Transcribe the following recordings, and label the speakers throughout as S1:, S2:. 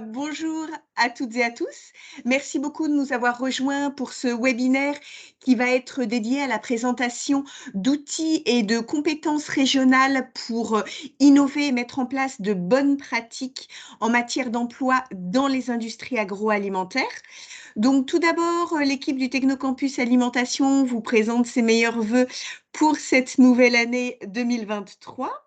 S1: Bonjour à toutes et à tous. Merci beaucoup de nous avoir rejoints pour ce webinaire qui va être dédié à la présentation d'outils et de compétences régionales pour innover et mettre en place de bonnes pratiques en matière d'emploi dans les industries agroalimentaires. Donc, tout d'abord, l'équipe du Technocampus Alimentation vous présente ses meilleurs vœux pour cette nouvelle année 2023.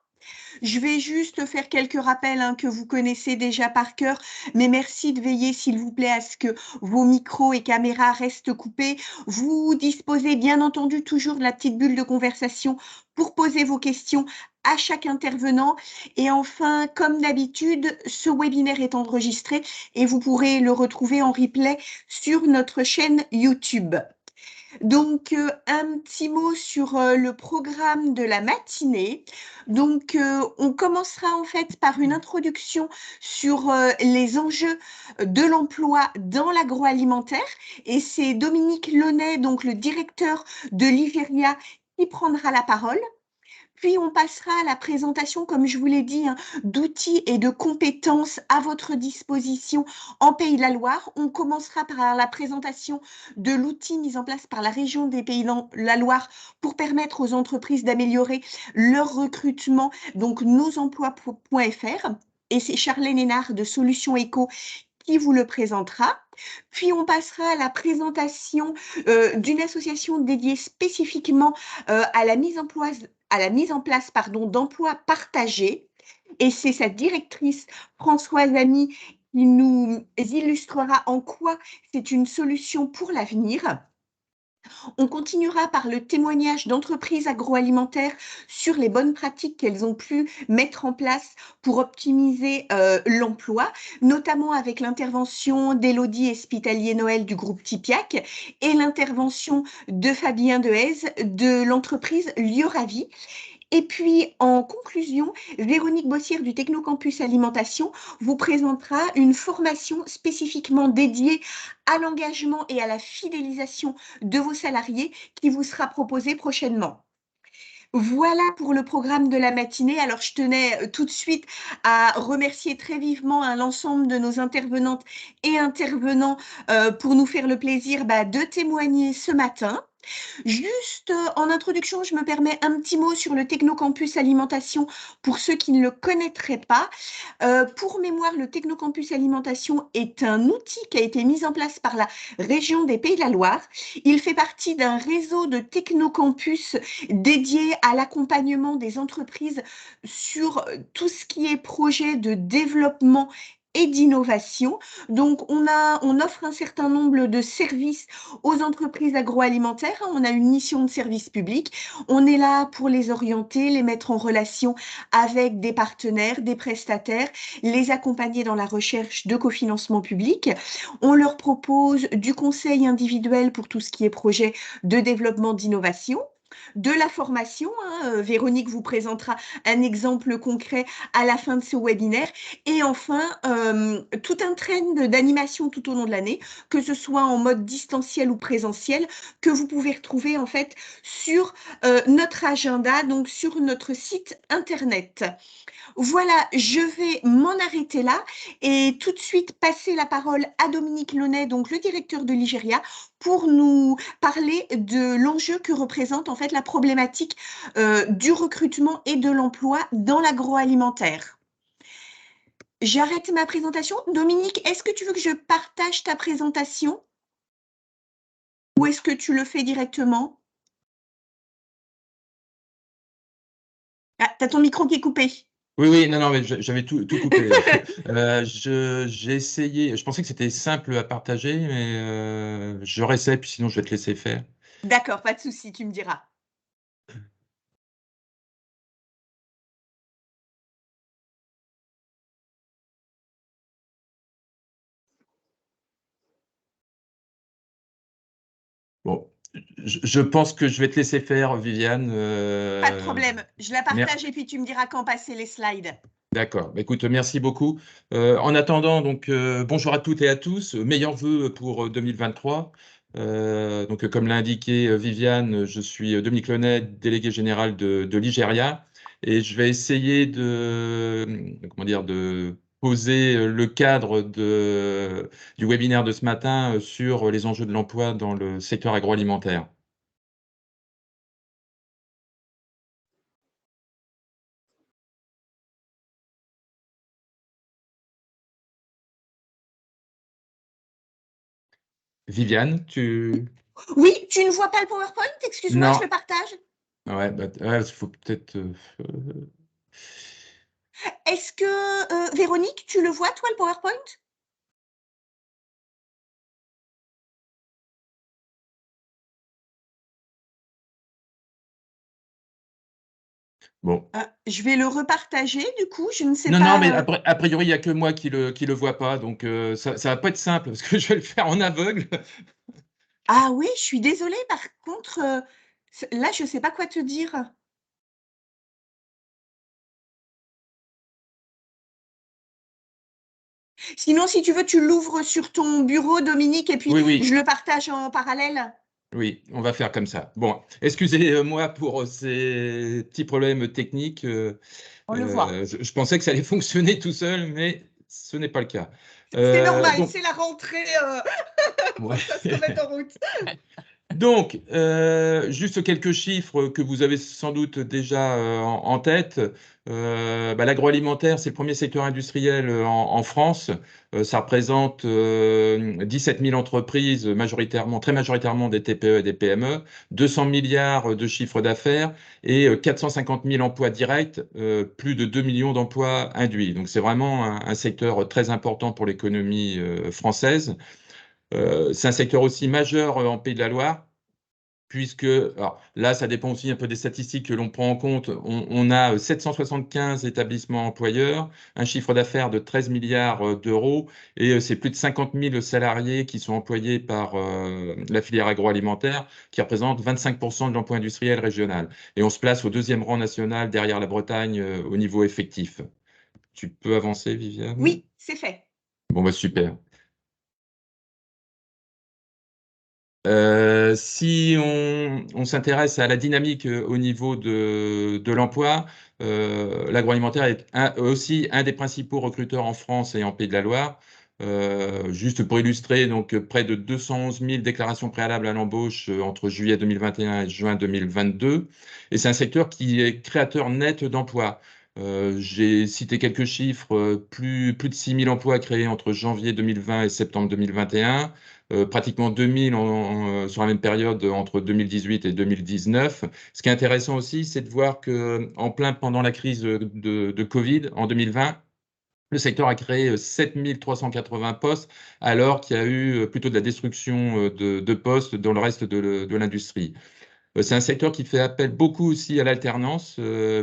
S1: Je vais juste faire quelques rappels que vous connaissez déjà par cœur, mais merci de veiller, s'il vous plaît, à ce que vos micros et caméras restent coupés. Vous disposez bien entendu toujours de la petite bulle de conversation pour poser vos questions à chaque intervenant. Et enfin, comme d'habitude, ce webinaire est enregistré et vous pourrez le retrouver en replay sur notre chaîne YouTube. Donc, un petit mot sur le programme de la matinée. Donc, on commencera en fait par une introduction sur les enjeux de l'emploi dans l'agroalimentaire. Et c'est Dominique Launay, donc le directeur de l'IGERIA, qui prendra la parole. Puis on passera à la présentation, comme je vous l'ai dit, d'outils et de compétences à votre disposition en Pays de la Loire. On commencera par la présentation de l'outil mis en place par la région des Pays de la Loire pour permettre aux entreprises d'améliorer leur recrutement, donc nosemplois.fr. Et c'est Charlène Hénard de Solutions Éco qui vous le présentera. Puis on passera à la présentation d'une association dédiée spécifiquement à la mise en place d'emplois partagés. Et c'est sa directrice, Françoise Ami, qui nous illustrera en quoi c'est une solution pour l'avenir. On continuera par le témoignage d'entreprises agroalimentaires sur les bonnes pratiques qu'elles ont pu mettre en place pour optimiser l'emploi, notamment avec l'intervention d'Élodie Espitalier-Noël du groupe Tipiac et l'intervention de Fabien Dehaze de l'entreprise Lieu Ravi. Et puis, en conclusion, Véronique Bossière du Technocampus Alimentation vous présentera une formation spécifiquement dédiée à l'engagement et à la fidélisation de vos salariés qui vous sera proposée prochainement. Voilà pour le programme de la matinée. Alors, je tenais tout de suite à remercier très vivement l'ensemble de nos intervenantes et intervenants pour nous faire le plaisir de témoigner ce matin. Juste en introduction, je me permets un petit mot sur le Technocampus Alimentation pour ceux qui ne le connaîtraient pas. Pour mémoire, le Technocampus Alimentation est un outil qui a été mis en place par la région des Pays de la Loire. Il fait partie d'un réseau de technocampus dédié à l'accompagnement des entreprises sur tout ce qui est projet de développement et d'innovation. Donc, on offre un certain nombre de services aux entreprises agroalimentaires. On a une mission de service public. On est là pour les orienter, les mettre en relation avec des partenaires, des prestataires, les accompagner dans la recherche de cofinancement public. On leur propose du conseil individuel pour tout ce qui est projet de développement d'innovation, de la formation. Véronique vous présentera un exemple concret à la fin de ce webinaire. Et enfin, tout un trend d'animation tout au long de l'année, que ce soit en mode distanciel ou présentiel, que vous pouvez retrouver en fait sur notre agenda, donc sur notre site internet. Voilà, je vais m'en arrêter là et tout de suite passer la parole à Dominique Launay, donc le directeur de l'IGERIA, pour nous parler de l'enjeu que représente en fait la problématique du recrutement et de l'emploi dans l'agroalimentaire. J'arrête ma présentation. Dominique, est-ce que tu veux que je partage ta présentation ou est-ce que tu le fais directement? Ah, tu as ton micro qui est coupé.
S2: Oui, oui, non, non, mais j'avais tout coupé. J'ai essayé, je pensais que c'était simple à partager, mais je réessaie, puis sinon je vais te laisser faire.
S1: D'accord, pas de souci, tu me diras.
S2: Bon, je pense que je vais te laisser faire, Viviane.
S1: Pas de problème, je la
S2: Mer-
S1: partage et puis tu me diras quand passer les slides.
S2: D'accord. Bah, écoute, merci beaucoup. En attendant, donc, bonjour à toutes et à tous. Meilleurs vœux pour 2023. Donc, comme l'a indiqué Viviane, je suis Dominique Launay, délégué général de l'IGERIA, et je vais essayer de, comment dire, poser le cadre du webinaire de ce matin sur les enjeux de l'emploi dans le secteur agroalimentaire. Viviane, tu...
S1: Oui, tu ne vois pas le PowerPoint? Excuse-moi, je le
S2: Non.
S1: partage.
S2: Ouais, bah, ouais, il faut peut-être...
S1: Est-ce que, Véronique, tu le vois, toi, le PowerPoint?
S2: Bon.
S1: Je vais le repartager, du coup, je ne sais
S2: Non, non, mais
S1: pas.
S2: a priori, il n'y a que moi qui le vois pas, donc ça va pas être simple, parce que je vais le faire en aveugle.
S1: Ah oui, je suis désolée, par contre, là, je ne sais pas quoi te dire. Sinon, si tu veux, tu l'ouvres sur ton bureau, Dominique, et puis
S2: Oui,
S1: je
S2: oui,
S1: le partage en parallèle.
S2: oui, on va faire comme ça. Bon, excusez-moi pour ces petits problèmes techniques.
S1: On le voit.
S2: Je pensais que ça allait fonctionner tout seul, mais ce n'est pas le cas.
S1: C'est normal,
S2: Donc,
S1: c'est la rentrée,
S2: ouais.
S1: faut que ça se remette en route.
S2: Donc, juste quelques chiffres que vous avez sans doute déjà en tête. Bah, l'agroalimentaire, c'est le premier secteur industriel en France. Ça représente 17 000 entreprises, majoritairement, très majoritairement des TPE et des PME, 200 milliards de chiffre d'affaires et 450 000 emplois directs, plus de 2 millions d'emplois induits. Donc, c'est vraiment un secteur très important pour l'économie française. C'est un secteur aussi majeur en Pays de la Loire puisque alors là, ça dépend aussi un peu des statistiques que l'on prend en compte. On a 775 établissements employeurs, un chiffre d'affaires de 13 milliards d'euros, et c'est plus de 50 000 salariés qui sont employés par la filière agroalimentaire, qui représente 25% de l'emploi industriel régional. Et on se place au deuxième rang national derrière la Bretagne au niveau effectif. Tu peux avancer, Viviane?
S1: Oui, c'est fait.
S2: Bon, bah super. Si on s'intéresse à la dynamique au niveau de l'emploi, l'agroalimentaire est aussi un des principaux recruteurs en France et en Pays de la Loire. Juste pour illustrer, donc près de 211 000 déclarations préalables à l'embauche entre juillet 2021 et juin 2022. Et c'est un secteur qui est créateur net d'emplois. J'ai cité quelques chiffres, plus de 6 000 emplois créés entre janvier 2020 et septembre 2021, pratiquement 2000 sur la même période entre 2018 et 2019. Ce qui est intéressant aussi, c'est de voir que pendant la crise de Covid en 2020, le secteur a créé 7 380 postes, alors qu'il y a eu plutôt de la destruction de postes dans le reste de l'industrie. C'est un secteur qui fait appel beaucoup aussi à l'alternance,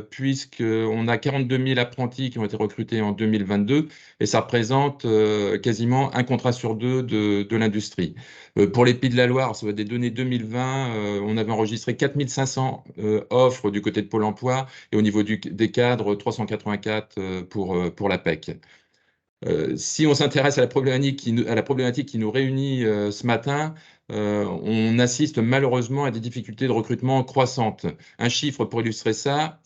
S2: puisqu'on a 42 000 apprentis qui ont été recrutés en 2022, et ça représente quasiment un contrat sur deux de l'industrie. Pour les Pays de la Loire, ça va être des données 2020, on avait enregistré 4 500 offres du côté de Pôle emploi, et au niveau des cadres, 384 pour la PEC. Si on s'intéresse à la problématique qui nous réunit ce matin, on assiste malheureusement à des difficultés de recrutement croissantes. Un chiffre pour illustrer ça,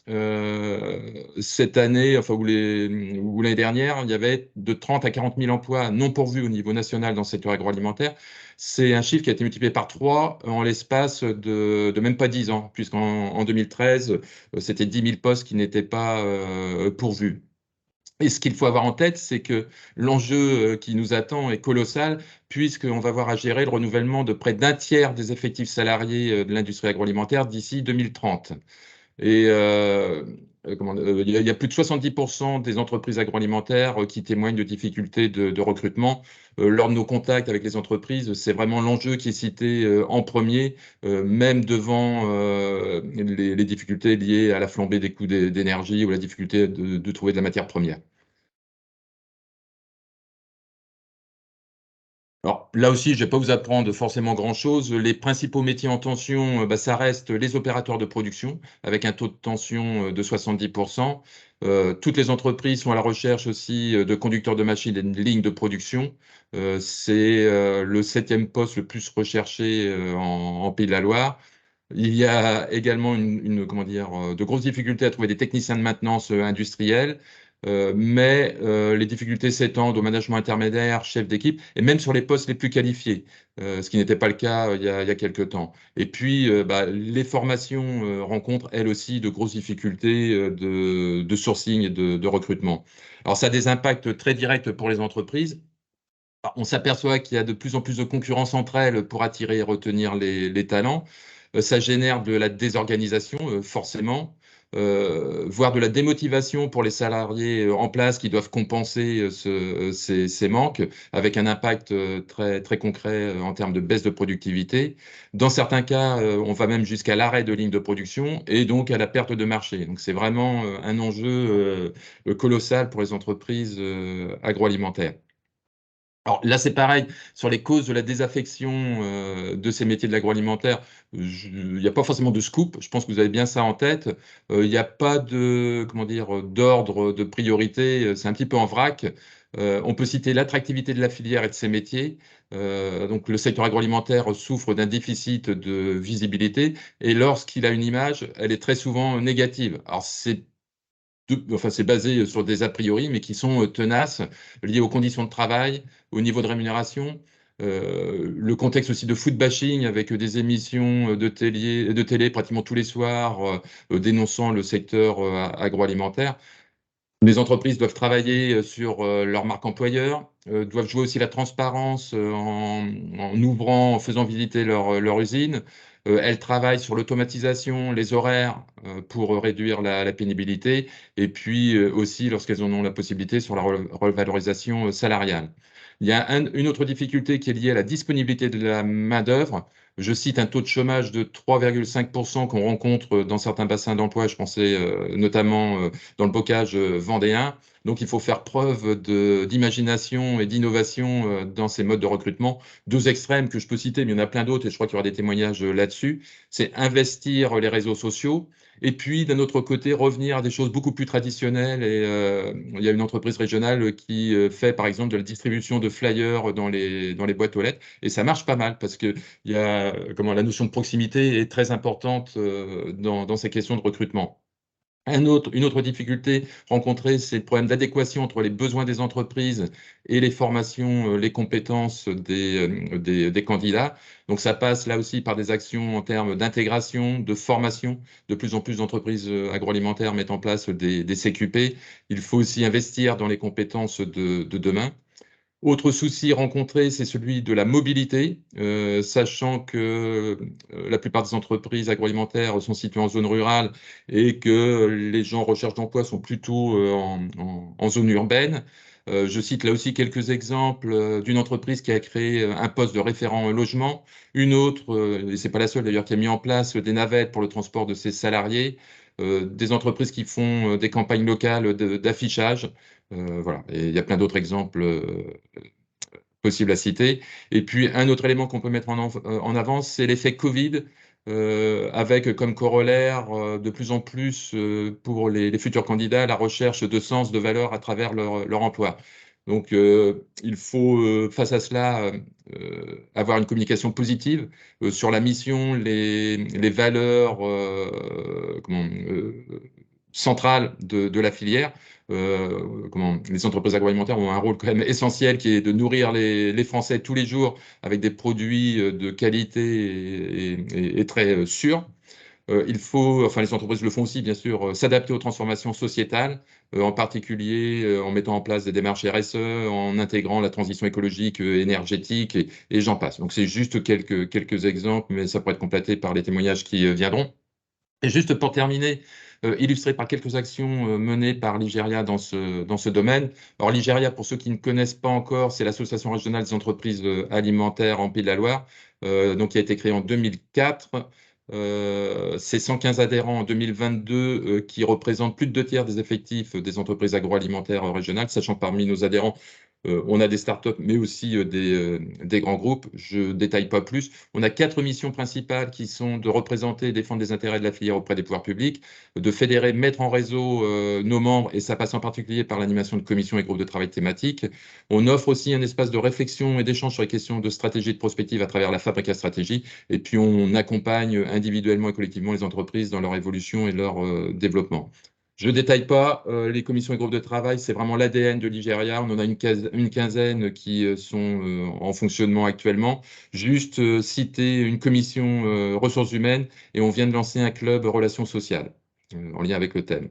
S2: cette année, enfin, ou l'année dernière, il y avait de 30 à 40 000 emplois non pourvus au niveau national dans le secteur agroalimentaire. C'est un chiffre qui a été multiplié par 3 en l'espace de même pas 10 ans, puisqu'en 2013, c'était 10 000 postes qui n'étaient pas pourvus. Et ce qu'il faut avoir en tête, c'est que l'enjeu qui nous attend est colossal, puisqu'on va avoir à gérer le renouvellement de près d'un tiers des effectifs salariés de l'industrie agroalimentaire d'ici 2030. Et il y a plus de 70% des entreprises agroalimentaires qui témoignent de difficultés de recrutement. Lors de nos contacts avec les entreprises, c'est vraiment l'enjeu qui est cité en premier, même devant les difficultés liées à la flambée des coûts d'énergie ou la difficulté de trouver de la matière première. Alors là aussi, je ne vais pas vous apprendre forcément grand-chose. Les principaux métiers en tension, bah, ça reste les opérateurs de production, avec un taux de tension de 70%. Toutes les entreprises sont à la recherche aussi de conducteurs de machines et de lignes de production. C'est le septième poste le plus recherché en Pays de la Loire. Il y a également comment dire, de grosses difficultés à trouver des techniciens de maintenance industriels. mais les difficultés s'étendent au management intermédiaire, chef d'équipe, et même sur les postes les plus qualifiés, ce qui n'était pas le cas il y a quelques temps. Et puis, les formations rencontrent, elles aussi, de grosses difficultés de sourcing et de recrutement. Alors, ça a des impacts très directs pour les entreprises. On s'aperçoit qu'il y a de plus en plus de concurrence entre elles pour attirer et retenir les talents. Ça génère de la désorganisation, forcément, voire de la démotivation pour les salariés en place qui doivent compenser ces manques, avec un impact très, très concret en termes de baisse de productivité. Dans certains cas, on va même jusqu'à l'arrêt de lignes de production et donc à la perte de marché. Donc c'est vraiment un enjeu colossal pour les entreprises agroalimentaires. Alors là, c'est pareil, sur les causes de la désaffection de ces métiers de l'agroalimentaire, il n'y a pas forcément de scoop, je pense que vous avez bien ça en tête. Il n'y a pas de, comment dire, d'ordre de priorité, c'est un petit peu en vrac. On peut citer l'attractivité de la filière et de ses métiers. Donc le secteur agroalimentaire souffre d'un déficit de visibilité et lorsqu'il a une image, elle est très souvent négative. Alors c'est basé sur des a priori, mais qui sont tenaces, liés aux conditions de travail, au niveau de rémunération, le contexte aussi de food bashing avec des émissions de télé pratiquement tous les soirs, dénonçant le secteur agroalimentaire. Les entreprises doivent travailler sur leur marque employeur, doivent jouer aussi la transparence en ouvrant, en faisant visiter leur usine. Elles travaillent sur l'automatisation, les horaires pour réduire la pénibilité et puis aussi, lorsqu'elles en ont la possibilité, sur la revalorisation salariale. Il y a une autre difficulté qui est liée à la disponibilité de la main-d'œuvre. Je cite un taux de chômage de 3,5% qu'on rencontre dans certains bassins d'emploi. Je pensais notamment dans le bocage vendéen. Donc, il faut faire preuve d'imagination et d'innovation dans ces modes de recrutement. Deux extrêmes que je peux citer, mais il y en a plein d'autres et je crois qu'il y aura des témoignages là-dessus. C'est investir les réseaux sociaux et puis, d'un autre côté, revenir à des choses beaucoup plus traditionnelles. Et il y a une entreprise régionale qui fait, par exemple, de la distribution de flyers dans les boîtes aux lettres. Et ça marche pas mal parce que il y a, comment, la notion de proximité est très importante dans ces questions de recrutement. Une autre difficulté rencontrée, c'est le problème d'adéquation entre les besoins des entreprises et les formations, les compétences des candidats. Donc ça passe là aussi par des actions en termes d'intégration, de formation. De plus en plus d'entreprises agroalimentaires mettent en place des CQP. Il faut aussi investir dans les compétences de demain. Autre souci rencontré, c'est celui de la mobilité, sachant que la plupart des entreprises agroalimentaires sont situées en zone rurale et que les gens en recherche d'emploi sont plutôt en zone urbaine. Je cite là aussi quelques exemples d'une entreprise qui a créé un poste de référent logement, une autre, et c'est pas la seule d'ailleurs, qui a mis en place des navettes pour le transport de ses salariés, des entreprises qui font des campagnes locales d'affichage. Voilà, et il y a plein d'autres exemples possibles à citer. Et puis, un autre élément qu'on peut mettre en avant, c'est l'effet Covid, avec comme corollaire de plus en plus pour les futurs candidats la recherche de sens, de valeur à travers leur emploi. Donc, il faut, face à cela, avoir une communication positive sur la mission, les valeurs centrales de la filière. Les entreprises agroalimentaires ont un rôle quand même essentiel qui est de nourrir les Français tous les jours avec des produits de qualité et très sûrs. Il faut, enfin les entreprises le font aussi bien sûr, s'adapter aux transformations sociétales, en particulier en mettant en place des démarches RSE, en intégrant la transition écologique, énergétique et j'en passe. Donc c'est juste quelques exemples, mais ça pourrait être complété par les témoignages qui viendront. Et juste pour terminer, illustré par quelques actions menées par l'Igéria dans ce domaine. Alors l'Igéria, pour ceux qui ne connaissent pas encore, c'est l'Association régionale des entreprises alimentaires en Pays de la Loire, donc qui a été créée en 2004. C'est 115 adhérents en 2022 qui représentent plus de 2 tiers des effectifs des entreprises agroalimentaires régionales, sachant que parmi nos adhérents, on a des startups, mais aussi des grands groupes. Je ne détaille pas plus. On a 4 missions principales qui sont de représenter et défendre les intérêts de la filière auprès des pouvoirs publics, de fédérer, mettre en réseau nos membres, et ça passe en particulier par l'animation de commissions et groupes de travail thématiques. On offre aussi un espace de réflexion et d'échange sur les questions de stratégie et de prospective à travers la Fabrica Stratégie. Et puis, on accompagne individuellement et collectivement les entreprises dans leur évolution et leur développement. Je ne détaille pas, les commissions et groupes de travail, c'est vraiment l'ADN de l'Igéria. On en a une quinzaine qui sont en fonctionnement actuellement. Juste citer une commission ressources humaines et on vient de lancer un club relations sociales en lien avec le thème.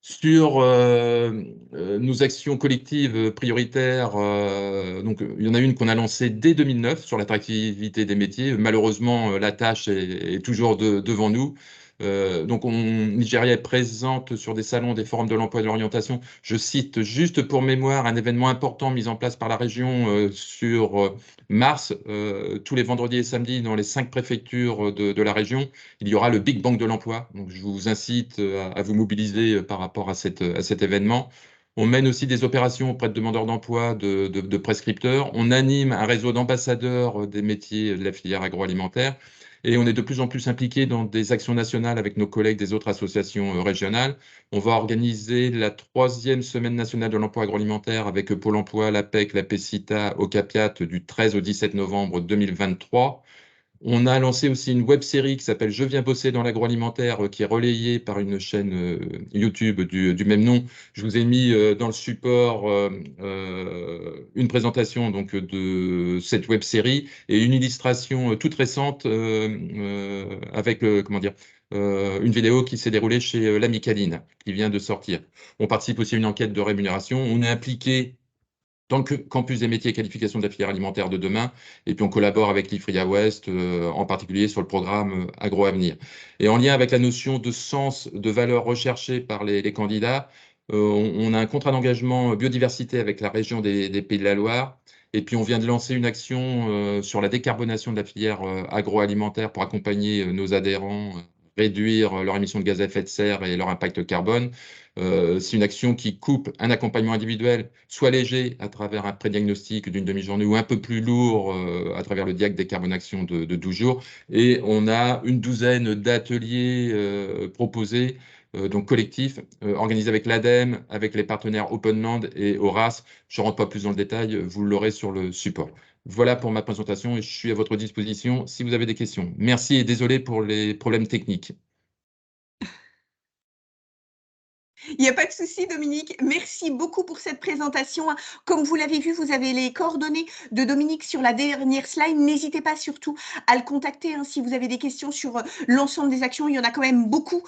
S2: Sur nos actions collectives prioritaires, donc, il y en a une qu'on a lancée dès 2009 sur l'attractivité des métiers. Malheureusement, la tâche est toujours devant nous. Donc, Nigeria est présente sur des salons, des forums de l'emploi et de l'orientation. Je cite juste pour mémoire un événement important mis en place par la région sur mars, tous les vendredis et samedis dans les 5 préfectures de la région. Il y aura le Big Bang de l'emploi. Donc, je vous incite à vous mobiliser par rapport à cet événement. On mène aussi des opérations auprès de demandeurs d'emploi, de prescripteurs. On anime un réseau d'ambassadeurs des métiers de la filière agroalimentaire. Et on est de plus en plus impliqué dans des actions nationales avec nos collègues des autres associations régionales. On va organiser la 3e semaine nationale de l'emploi agroalimentaire avec Pôle emploi, l'APEC, la PECITA, au CAPIAT du 13 au 17 novembre 2023. On a lancé aussi une web série qui s'appelle Je viens bosser dans l'agroalimentaire, qui est relayée par une chaîne YouTube du même nom. Je vous ai mis dans le support une présentation donc, de cette web série et une illustration toute récente avec comment dire, une vidéo qui s'est déroulée chez l'Amicaline, qui vient de sortir. On participe aussi à une enquête de rémunération. On est impliqué dans le campus des métiers et qualifications de la filière alimentaire de demain. Et puis on collabore avec l'IFRIA Ouest, en particulier sur le programme AgroAvenir. Et en lien avec la notion de sens, de valeur recherchée par les candidats, on a un contrat d'engagement biodiversité avec la région des Pays de la Loire. Et puis on vient de lancer une action sur la décarbonation de la filière agroalimentaire pour accompagner nos adhérents, réduire leurs émissions de gaz à effet de serre et leur impact carbone. C'est une action qui coupe un accompagnement individuel, soit léger à travers un pré-diagnostic d'une demi-journée ou un peu plus lourd à travers le DIAC Décarbonation de 12 jours. Et on a une douzaine d'ateliers proposés, donc collectifs, organisés avec l'ADEME, avec les partenaires Openland et Horace. Je ne rentre pas plus dans le détail, vous l'aurez sur le support. Voilà pour ma présentation et je suis à votre disposition si vous avez des questions. Merci et désolé pour les problèmes techniques.
S1: Il n'y a pas de souci, Dominique. Merci beaucoup pour cette présentation. Comme vous l'avez vu, vous avez les coordonnées de Dominique sur la dernière slide. N'hésitez pas surtout à le contacter si vous avez des questions sur l'ensemble des actions. Il y en a quand même beaucoup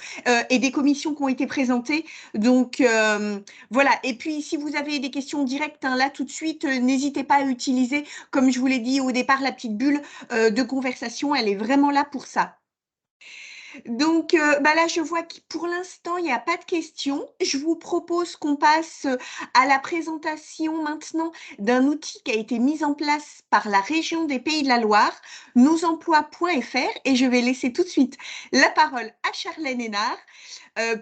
S1: et des commissions qui ont été présentées. Donc, voilà. Et puis, si vous avez des questions directes, là, tout de suite, n'hésitez pas à utiliser, comme je vous l'ai dit au départ, la petite bulle de conversation. Elle est vraiment là pour ça. Donc, là, je vois que pour l'instant, il n'y a pas de questions. Je vous propose qu'on passe à la présentation maintenant d'un outil qui a été mis en place par la région des Pays de la Loire, nosemplois.fr, et je vais laisser tout de suite la parole à Charlène Hénard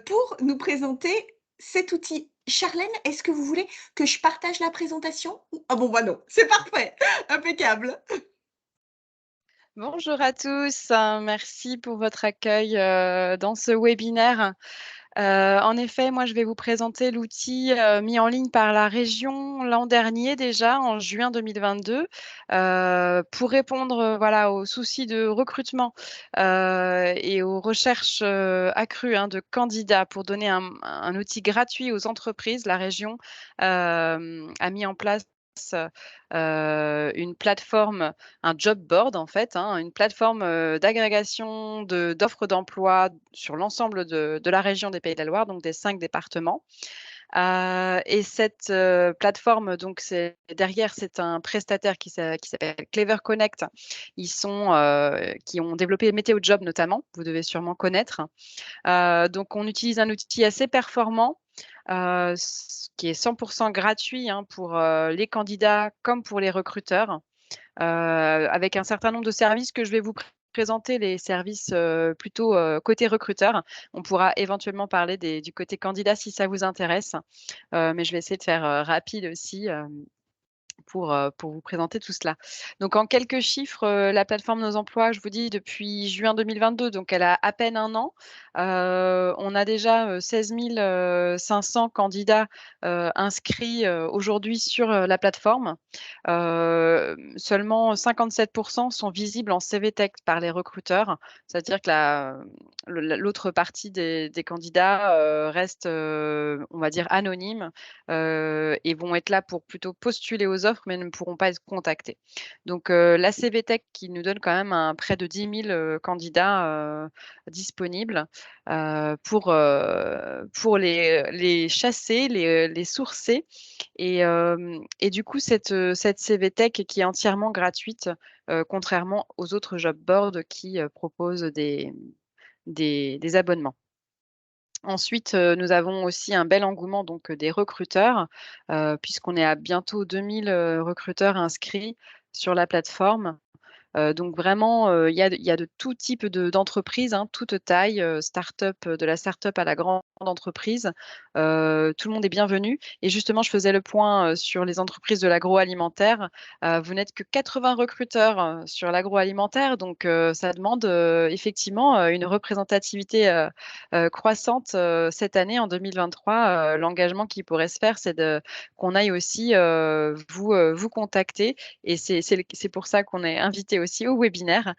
S1: pour nous présenter cet outil. Charlène, est-ce que vous voulez que je partage la présentation? Ah bon, bah non, c'est parfait, impeccable.
S3: Bonjour à tous, merci pour votre accueil dans ce webinaire. En effet, moi, je vais vous présenter l'outil mis en ligne par la région l'an dernier déjà, en juin 2022, pour répondre voilà, aux soucis de recrutement et aux recherches accrues de candidats pour donner un outil gratuit aux entreprises. La région a mis en place une plateforme, un job board en fait, une plateforme d'agrégation d'offres d'emploi sur l'ensemble de la région des Pays de la Loire, donc des 5 départements. Et cette plateforme, donc derrière, c'est un prestataire qui s'appelle Clever Connect. Ils sont qui ont développé Météo Job notamment, vous devez sûrement connaître. Donc on utilise un outil assez performant, qui est 100% gratuit pour les candidats comme pour les recruteurs, avec un certain nombre de services que je vais vous présenter, les services plutôt côté recruteur. On pourra éventuellement parler du côté candidat si ça vous intéresse, mais je vais essayer de faire rapide aussi. pour vous présenter tout cela. Donc en quelques chiffres, la plateforme Nos Emplois, je vous dis depuis juin 2022, donc elle a à peine 1 an. On a déjà, 16 500 candidats, inscrits, aujourd'hui sur, la plateforme. Seulement 57 sont visibles en CVTech par les recruteurs. C'est-à-dire que l'autre partie des candidats, restent, on va dire anonymes, et vont être là pour plutôt postuler aux offres, mais ne pourront pas être contactés. Donc, la CVTech qui nous donne quand même près de 10 000 candidats disponibles pour les chasser, les sourcer. Et du coup, cette CVTech qui est entièrement gratuite, contrairement aux autres job boards qui proposent des abonnements. Ensuite, nous avons aussi un bel engouement donc des recruteurs, puisqu'on est à bientôt 2 000 recruteurs inscrits sur la plateforme. Donc vraiment, il y a de tout type d'entreprises, hein, toute taille, start-up, de la start-up à la grande entreprise. Tout le monde est bienvenu et justement, je faisais le point, sur les entreprises de l'agroalimentaire. Vous n'êtes que 80 recruteurs, sur l'agroalimentaire, donc ça demande, effectivement, une représentativité, croissante, cette année en 2023. L'engagement qui pourrait se faire, c'est qu'on aille aussi, vous contacter et c'est pour ça qu'on est invité aussi au webinaire.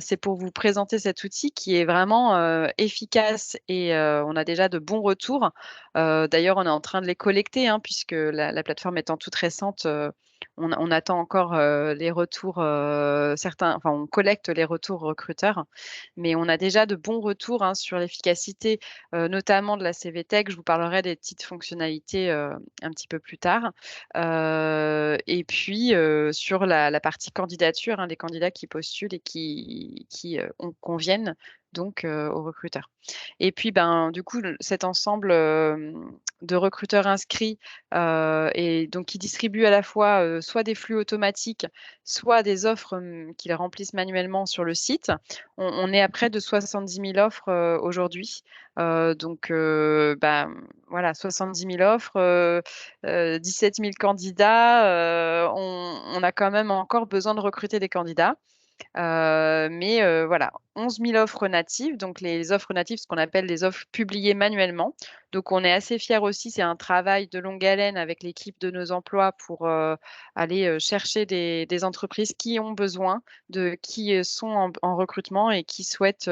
S3: C'est pour vous présenter cet outil qui est vraiment, efficace et on a déjà de bons retours. D'ailleurs, on est en train de les collecter, hein, puisque la plateforme étant toute récente, on attend encore, les retours, on collecte les retours recruteurs, mais on a déjà de bons retours, hein, sur l'efficacité, notamment de la CVTech. Je vous parlerai des petites fonctionnalités, un petit peu plus tard. Et puis, sur la partie candidature, hein, les candidats qui postulent et qui conviennent donc aux recruteurs. Et puis, ben, du coup, cet ensemble, de recruteurs inscrits, et donc qui distribuent à la fois, soit des flux automatiques, soit des offres, qu'ils remplissent manuellement sur le site. On est à près de 70 000 offres, aujourd'hui. Donc, bah, voilà, 70 000 offres, 17 000 candidats, on a quand même encore besoin de recruter des candidats. Mais voilà, 11 000 offres natives, donc les offres natives, ce qu'on appelle les offres publiées manuellement. Donc on est assez fiers aussi, c'est un travail de longue haleine avec l'équipe de Nos Emplois pour, aller, chercher des entreprises qui ont besoin qui, sont en recrutement et qui souhaitent,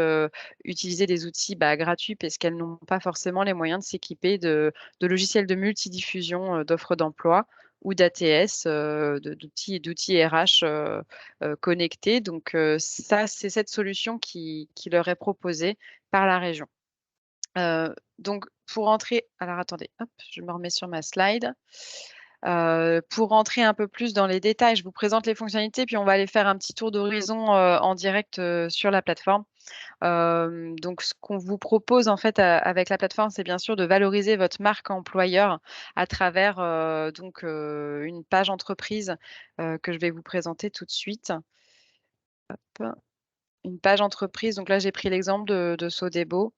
S3: utiliser des outils, bah, gratuits parce qu'elles n'ont pas forcément les moyens de s'équiper de logiciels de multidiffusion, d'offres d'emploi ou d'ATS, d'outils RH, connectés. Donc, ça, c'est cette solution qui leur est proposée par la région. Donc pour rentrer alors attendez, hop, je me remets sur ma slide. Pour rentrer un peu plus dans les détails, je vous présente les fonctionnalités, puis on va aller faire un petit tour d'horizon, en direct, sur la plateforme. Donc ce qu'on vous propose en fait avec la plateforme, c'est bien sûr de valoriser votre marque employeur à travers, une page entreprise, que je vais vous présenter tout de suite. Hop. Une page entreprise, donc là j'ai pris l'exemple de Sodebo,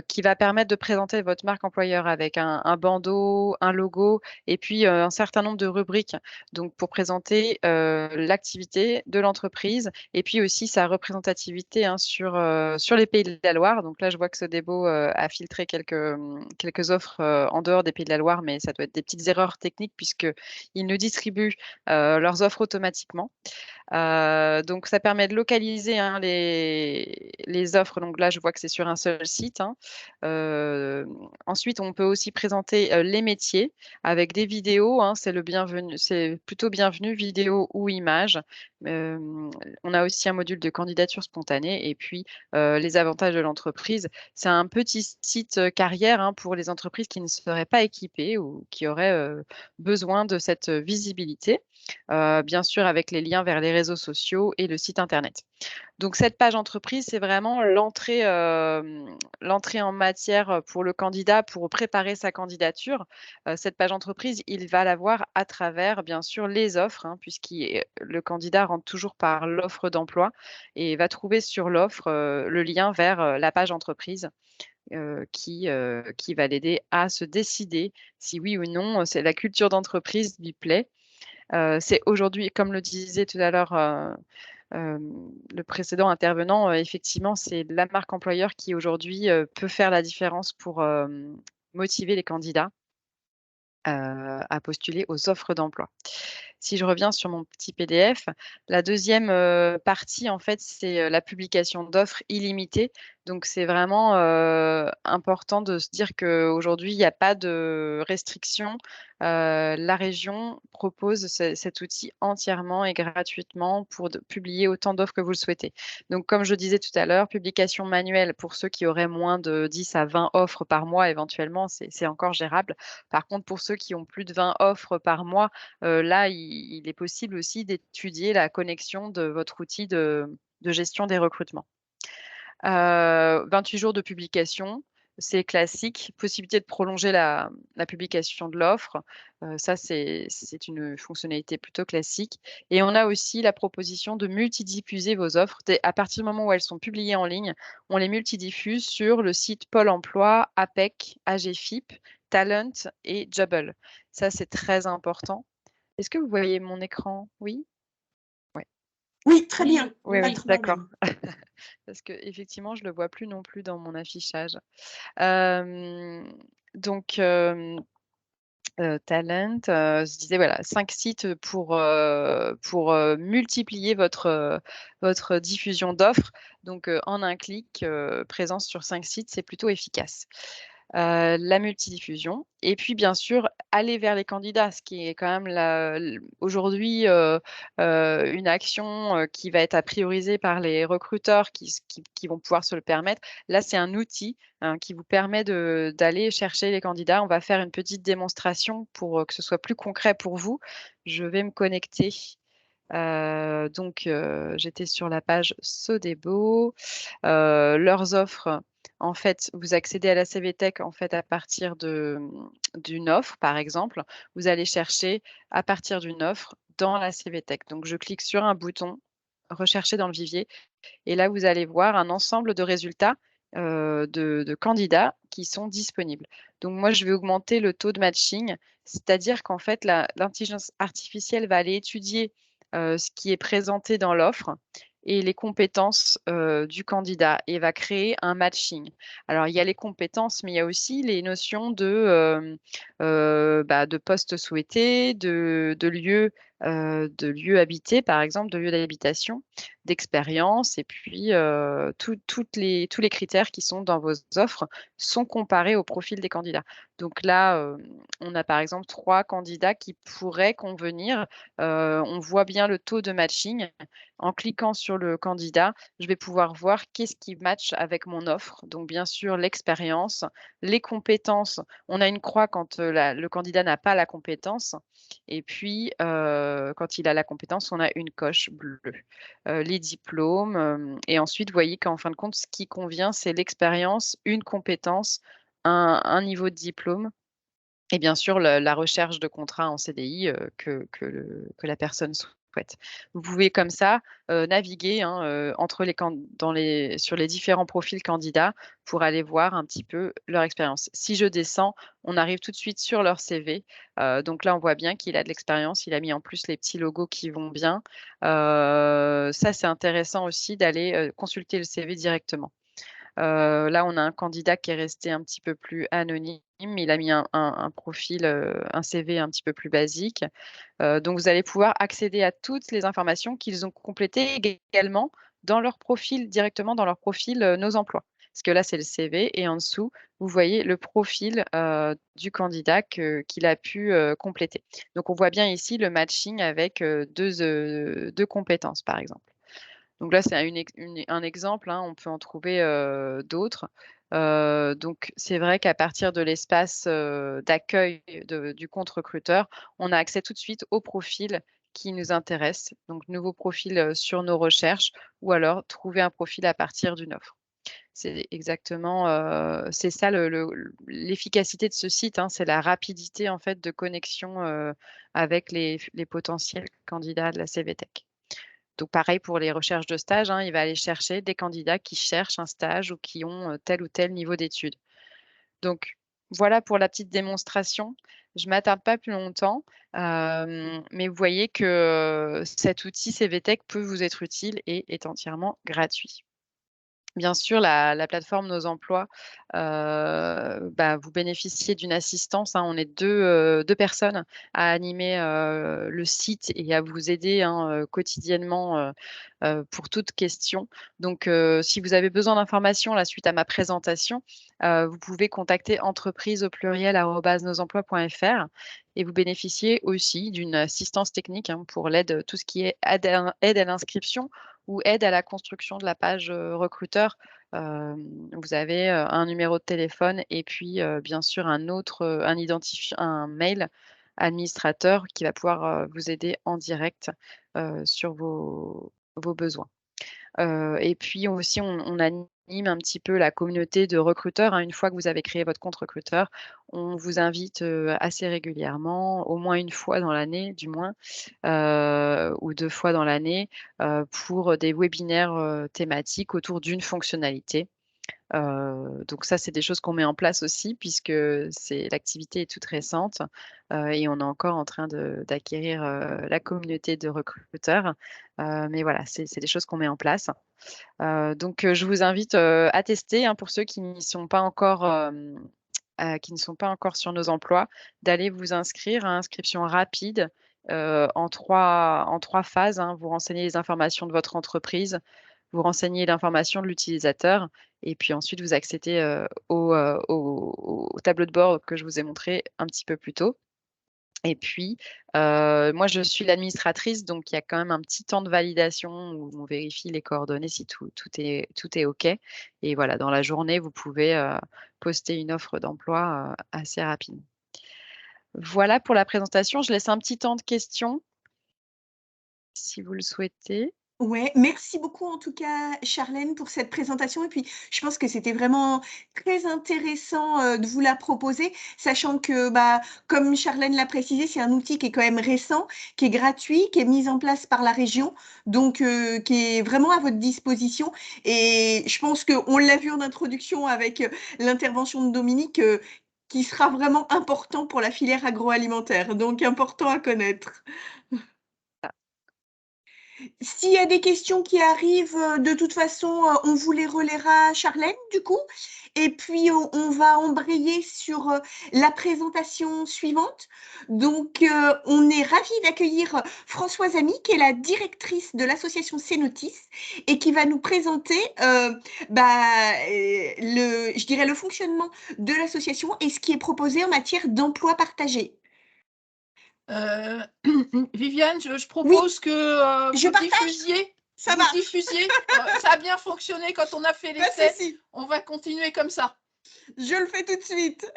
S3: qui va permettre de présenter votre marque employeur avec un bandeau, un logo et puis, un certain nombre de rubriques. Donc pour présenter, l'activité de l'entreprise et puis aussi sa représentativité, hein, sur les Pays de la Loire. Donc là je vois que Sodebo, a filtré quelques offres, en dehors des Pays de la Loire, mais ça doit être des petites erreurs techniques puisqu'ils nous distribuent, leurs offres automatiquement. Donc ça permet de localiser, hein, les offres. Donc là, je vois que c'est sur un seul site, hein. Ensuite, on peut aussi présenter, les métiers avec des vidéos, hein, c'est plutôt bienvenu, vidéo ou images. On a aussi un module de candidature spontanée et puis, les avantages de l'entreprise. C'est un petit site, carrière, hein, pour les entreprises qui ne seraient pas équipées ou qui auraient, besoin de cette visibilité. Bien sûr avec les liens vers les réseaux sociaux et le site internet. Donc cette page entreprise, c'est vraiment l'entrée en matière, pour le candidat pour préparer sa candidature. Cette page entreprise, il va la voir à travers bien sûr les offres, hein, le candidat rentre toujours par l'offre d'emploi et va trouver sur l'offre, le lien vers, la page entreprise, qui va l'aider à se décider si oui ou non, c'est la culture d'entreprise lui plaît. C'est aujourd'hui, comme le disait tout à l'heure le précédent intervenant, effectivement, c'est la marque employeur qui aujourd'hui peut faire la différence pour motiver les candidats à postuler aux offres d'emploi. Si je reviens sur mon petit PDF, la deuxième partie, en fait, c'est la publication d'offres illimitées. Donc, c'est vraiment important de se dire qu'aujourd'hui, il n'y a pas de restriction. La région propose cet outil entièrement et gratuitement pour publier autant d'offres que vous le souhaitez. Donc, comme je disais tout à l'heure, publication manuelle pour ceux qui auraient moins de 10 à 20 offres par mois, éventuellement, c'est encore gérable. Par contre, pour ceux qui ont plus de 20 offres par mois, là, il est possible aussi d'étudier la connexion de votre outil de gestion des recrutements. 28 jours de publication, c'est classique. Possibilité de prolonger la publication de l'offre, ça c'est une fonctionnalité plutôt classique et on a aussi la proposition de multidiffuser vos offres. À partir du moment où elles sont publiées en ligne, on les multidiffuse sur le site Pôle emploi, APEC, AGFIP, Talent et Jobble. Ça, c'est très important. Est-ce que vous voyez mon écran? Oui? Ouais.
S1: Oui, très bien.
S3: Oui,
S1: Pas
S3: oui,
S1: de
S3: d'accord.
S1: problème.
S3: Parce qu'effectivement, je ne le vois plus non plus dans mon affichage. Donc, Talent, je disais voilà, 5 sites pour multiplier votre diffusion d'offres. Donc, en un clic, présence sur 5 sites, c'est plutôt efficace. La multidiffusion et puis bien sûr, aller vers les candidats, ce qui est quand même aujourd'hui une action qui va être à prioriser par les recruteurs qui vont pouvoir se le permettre. Là, c'est un outil qui vous permet d'aller chercher les candidats. On va faire une petite démonstration pour que ce soit plus concret pour vous. Je vais me connecter. Donc, j'étais sur la page Sodebo. Leurs offres, en fait, vous accédez à la CVTech en fait, à partir d'une offre, par exemple. Vous allez chercher à partir d'une offre dans la CVTech. Donc, je clique sur un bouton rechercher dans le vivier et là, vous allez voir un ensemble de résultats de candidats qui sont disponibles. Donc, moi, je vais augmenter le taux de matching, c'est-à-dire qu'en fait, l'intelligence artificielle va aller étudier ce qui est présenté dans l'offre et les compétences du candidat et va créer un matching. Alors, il y a les compétences, mais il y a aussi les notions de poste souhaité, de lieu habité, par exemple, de lieu d'habitation, d'expérience, et puis tous les critères qui sont dans vos offres sont comparés au profil des candidats. Donc là, on a par exemple 3 candidats qui pourraient convenir. On voit bien le taux de matching. En cliquant sur le candidat, je vais pouvoir voir qu'est-ce qui match avec mon offre. Donc bien sûr, l'expérience, les compétences. On a une croix quand le candidat n'a pas la compétence. Et puis, quand il a la compétence, on a une coche bleue. Les diplômes, et ensuite, vous voyez qu'en fin de compte, ce qui convient, c'est l'expérience, une compétence, un niveau de diplôme et bien sûr la recherche de contrat en CDI que la personne souhaite. Vous pouvez comme ça naviguer hein, entre sur les différents profils candidats pour aller voir un petit peu leur expérience. Si je descends, on arrive tout de suite sur leur CV. Donc là, on voit bien qu'il a de l'expérience. Il a mis en plus les petits logos qui vont bien. Ça, c'est intéressant aussi d'aller consulter le CV directement. Là, on a un candidat qui est resté un petit peu plus anonyme. Il a mis un profil, un CV un petit peu plus basique. Donc, vous allez pouvoir accéder à toutes les informations qu'ils ont complétées également dans leur profil, directement dans leur profil Nos emplois. Parce que là, c'est le CV et en dessous, vous voyez le profil du candidat qu'il a pu compléter. Donc, on voit bien ici le matching avec deux compétences, par exemple. Donc là, c'est un exemple, hein, on peut en trouver d'autres. Donc, c'est vrai qu'à partir de l'espace d'accueil du compte recruteur, on a accès tout de suite au profil qui nous intéresse. Donc, nouveau profil sur nos recherches ou alors trouver un profil à partir d'une offre. C'est exactement, c'est ça l'efficacité de ce site, hein, c'est la rapidité en fait de connexion avec les potentiels candidats de la CVTech. Donc pareil pour les recherches de stage, hein, il va aller chercher des candidats qui cherchent un stage ou qui ont tel ou tel niveau d'études. Donc Voilà pour la petite démonstration. Je ne m'attarde pas plus longtemps, mais vous voyez que cet outil CVTech peut vous être utile et est entièrement gratuit. Bien sûr, la plateforme Nos emplois, vous bénéficiez d'une assistance, hein. On est 2 personnes à animer, le site et à vous aider, hein, quotidiennement, pour toute question. Donc, si vous avez besoin d'informations là, suite à ma présentation, vous pouvez contacter entreprise au pluriel @nosemplois.fr et vous bénéficiez aussi d'une assistance technique, hein, pour l'aide, tout ce qui est aide à l'inscription ou aide à la construction de la page, recruteur. Vous avez, un numéro de téléphone et puis, bien sûr un mail administrateur qui va pouvoir, vous aider en direct, sur vos besoins. Et puis on anime un petit peu la communauté de recruteurs, hein. Une fois que vous avez créé votre compte recruteur, on vous invite, assez régulièrement, au moins une fois dans l'année du moins, ou 2 fois dans l'année, pour des webinaires, thématiques autour d'une fonctionnalité. Donc ça, c'est des choses qu'on met en place aussi puisque l'activité est toute récente, et on est encore en train d'acquérir, la communauté de recruteurs. Mais voilà, c'est des choses qu'on met en place. Donc je vous invite, à tester, hein, pour ceux qui n'y sont pas encore, qui ne sont pas encore sur Nos emplois, d'aller vous inscrire à inscription rapide, en trois phases, hein. Vous renseignez les informations de votre entreprise, vous renseignez l'information de l'utilisateur et puis ensuite vous accédez, au tableau de bord que je vous ai montré un petit peu plus tôt. Et puis, moi je suis l'administratrice, donc il y a quand même un petit temps de validation où on vérifie les coordonnées si tout est OK. Et voilà, dans la journée, vous pouvez, poster une offre d'emploi, assez rapidement. Voilà pour la présentation. Je laisse un petit temps de questions, si vous le souhaitez.
S1: Ouais, merci beaucoup en tout cas, Charlène, pour cette présentation. Et puis, je pense que c'était vraiment très intéressant de vous la proposer, sachant que, comme Charlène l'a précisé, c'est un outil qui est quand même récent, qui est gratuit, qui est mis en place par la région, donc qui est vraiment à votre disposition. Et je pense qu'on l'a vu en introduction avec l'intervention de Dominique, qui sera vraiment important pour la filière agroalimentaire, donc important à connaître. S'il y a des questions qui arrivent, de toute façon, on vous les relaiera, Charlène, du coup. Et puis, on va embrayer sur, la présentation suivante. Donc, on est ravis d'accueillir Françoise Ami, qui est la directrice de l'association Cenotis et qui va nous présenter, le fonctionnement de l'association et ce qui est proposé en matière d'emploi partagé.
S4: Viviane, je
S1: Oui,
S4: propose que
S1: je
S4: vous
S1: partage.
S4: diffusiez.
S1: Ça
S4: Vous
S1: marche.
S4: diffusiez. Ça a bien fonctionné quand on a fait
S1: Pas de
S4: l'essai.
S1: souci.
S4: On va continuer comme ça.
S1: Je le fais tout de suite.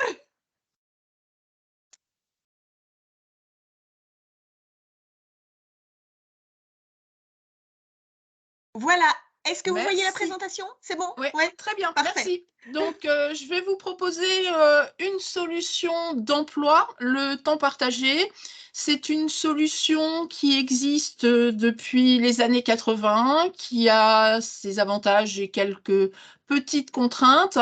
S1: Voilà. Est-ce que vous voyez la
S4: Merci.
S1: présentation? C'est bon?
S4: Oui,
S1: Ouais,
S4: très bien,
S1: parfait.
S4: merci. Donc, je vais vous proposer une solution d'emploi, le temps partagé. C'est une solution qui existe depuis les années 80, qui a ses avantages et quelques petites contraintes,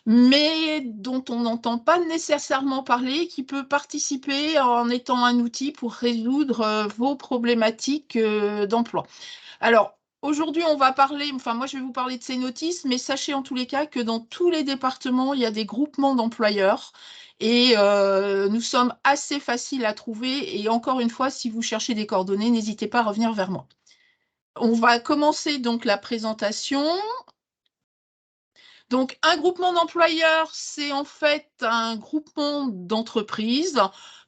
S4: mais dont on n'entend pas nécessairement parler, qui peut participer en étant un outil pour résoudre vos problématiques d'emploi. Alors, aujourd'hui, on va parler, enfin moi je vais vous parler de Cenotis, mais sachez en tous les cas que dans tous les départements, il y a des groupements d'employeurs et nous sommes assez faciles à trouver. Et encore une fois, si vous cherchez des coordonnées, n'hésitez pas à revenir vers moi. On va commencer donc la présentation. Donc, un groupement d'employeurs, c'est en fait un groupement d'entreprises,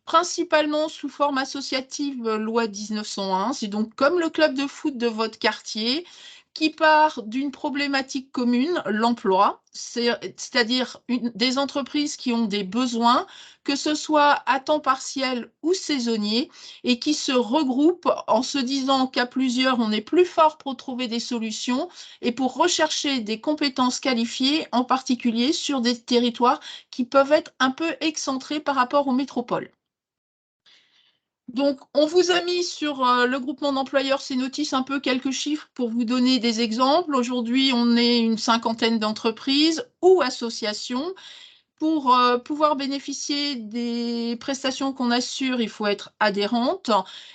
S4: principalement sous forme associative loi 1901. C'est donc comme le club de foot de votre quartier qui part d'une problématique commune, l'emploi, c'est-à-dire des entreprises qui ont des besoins, que ce soit à temps partiel ou saisonnier, et qui se regroupent en se disant qu'à plusieurs, on est plus fort pour trouver des solutions et pour rechercher des compétences qualifiées, en particulier sur des territoires qui peuvent être un peu excentrés par rapport aux métropoles. Donc, on vous a mis sur le groupement d'employeurs Cenotis un peu quelques chiffres pour vous donner des exemples. Aujourd'hui, on est une cinquantaine d'entreprises ou associations Pour pouvoir bénéficier des prestations qu'on assure, il faut être adhérente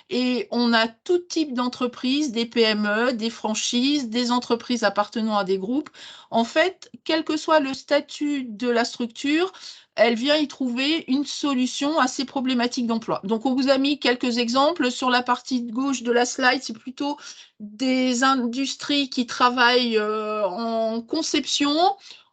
S4: et on a tout type d'entreprises, des PME, des franchises, des entreprises appartenant à des groupes. En fait, quel que soit le statut de la structure, elle vient y trouver une solution à ces problématiques d'emploi. Donc, on vous a mis quelques exemples. Sur la partie gauche de la slide, c'est plutôt des industries qui travaillent en conception.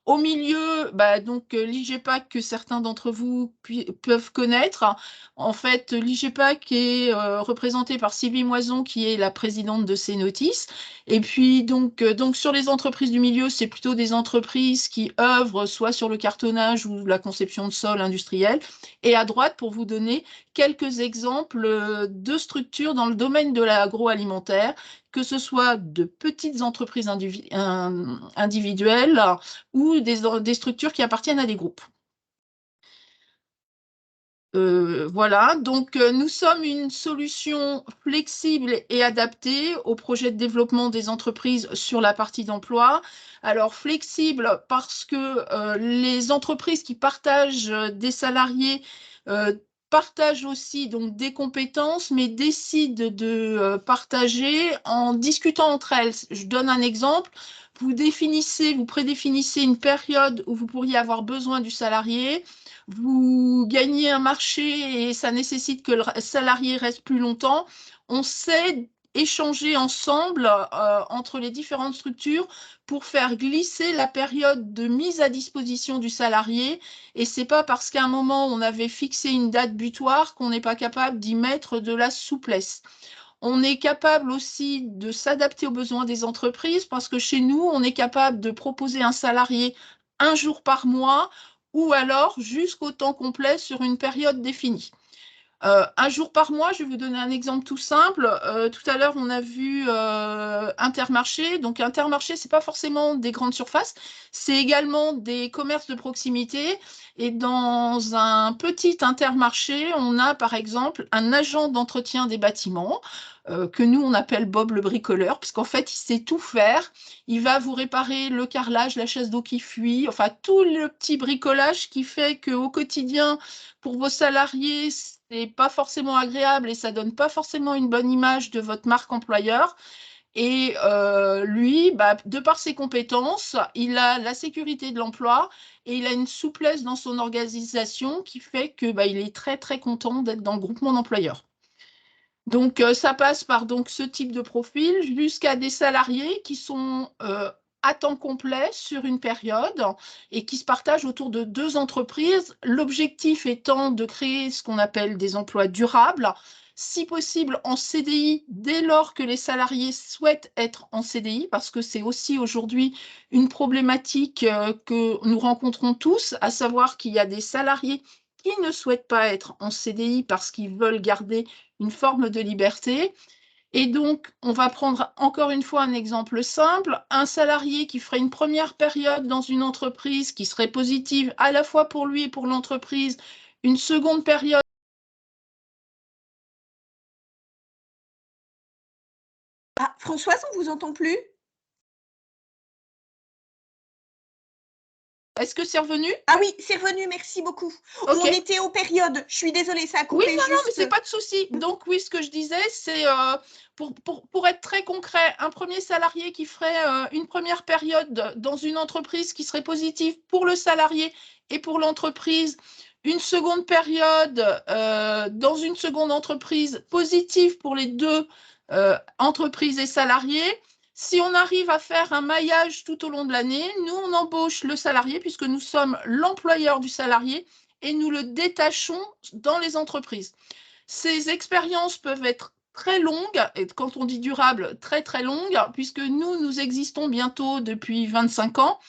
S4: Au milieu, donc l'IGEPAC que certains d'entre vous peuvent connaître. En fait, l'IGEPAC est représenté par Sylvie Moison, qui est la présidente de Cenotis. Et puis, donc sur les entreprises du milieu, c'est plutôt des entreprises qui œuvrent soit sur le cartonnage ou la conception de sol industriel. Et à droite, pour vous donner quelques exemples de structures dans le domaine de l'agroalimentaire, que ce soit de petites entreprises individuelles ou des structures qui appartiennent à des groupes. Voilà, donc nous sommes une solution flexible et adaptée au projet de développement des entreprises sur la partie d'emploi. Alors flexible parce que les entreprises qui partagent des salariés partagent aussi donc des compétences, mais décident de partager en discutant entre elles. Je donne un exemple. Vous prédéfinissez une période où vous pourriez avoir besoin du salarié. Vous gagnez un marché et ça nécessite que le salarié reste plus longtemps. On sait échanger ensemble entre les différentes structures pour faire glisser la période de mise à disposition du salarié. Et ce n'est pas parce qu'à un moment, on avait fixé une date butoir qu'on n'est pas capable d'y mettre de la souplesse. On est capable aussi de s'adapter aux besoins des entreprises parce que chez nous, on est capable de proposer un salarié un jour par mois ou alors jusqu'au temps complet sur une période définie. Un jour par mois, je vais vous donner un exemple tout simple. Tout à l'heure, on a vu Intermarché. Donc, Intermarché, ce n'est pas forcément des grandes surfaces, c'est également des commerces de proximité. Et dans un petit Intermarché, on a par exemple un agent d'entretien des bâtiments que nous, on appelle Bob le bricoleur, parce qu'en fait, il sait tout faire. Il va vous réparer le carrelage, la chasse d'eau qui fuit, enfin, tout le petit bricolage qui fait qu'au quotidien, pour vos salariés, c'est pas forcément agréable et ça donne pas forcément une bonne image de votre marque employeur. Et lui, de par ses compétences, il a la sécurité de l'emploi et il a une souplesse dans son organisation qui fait que il est très très content d'être dans le groupement d'employeurs. Donc ça passe par donc ce type de profil jusqu'à des salariés qui sont à temps complet sur une période et qui se partagent autour de 2 entreprises. L'objectif étant de créer ce qu'on appelle des emplois durables, si possible en CDI, dès lors que les salariés souhaitent être en CDI, parce que c'est aussi aujourd'hui une problématique que nous rencontrons tous, à savoir qu'il y a des salariés qui ne souhaitent pas être en CDI parce qu'ils veulent garder une forme de liberté. Et donc, on va prendre encore une fois un exemple simple. Un salarié qui ferait une première période dans une entreprise qui serait positive à la fois pour lui et pour l'entreprise, une seconde période.
S1: Ah, Françoise, on ne vous entend plus?
S4: Est-ce que c'est revenu?
S1: Ah oui, c'est revenu, merci beaucoup.
S4: Okay.
S1: On était aux périodes, je suis désolée, ça a coupé
S4: oui, non,
S1: juste.
S4: Non, mais c'est pas de souci. Donc oui, ce que je disais, c'est pour être très concret, un premier salarié qui ferait une première période dans une entreprise qui serait positive pour le salarié et pour l'entreprise, une seconde période dans une seconde entreprise positive pour les deux entreprises et salariés. Si on arrive à faire un maillage tout au long de l'année, nous, on embauche le salarié puisque nous sommes l'employeur du salarié et nous le détachons dans les entreprises. Ces expériences peuvent être très longues, et quand on dit durable, très très longues, puisque nous existons bientôt depuis 25 ans,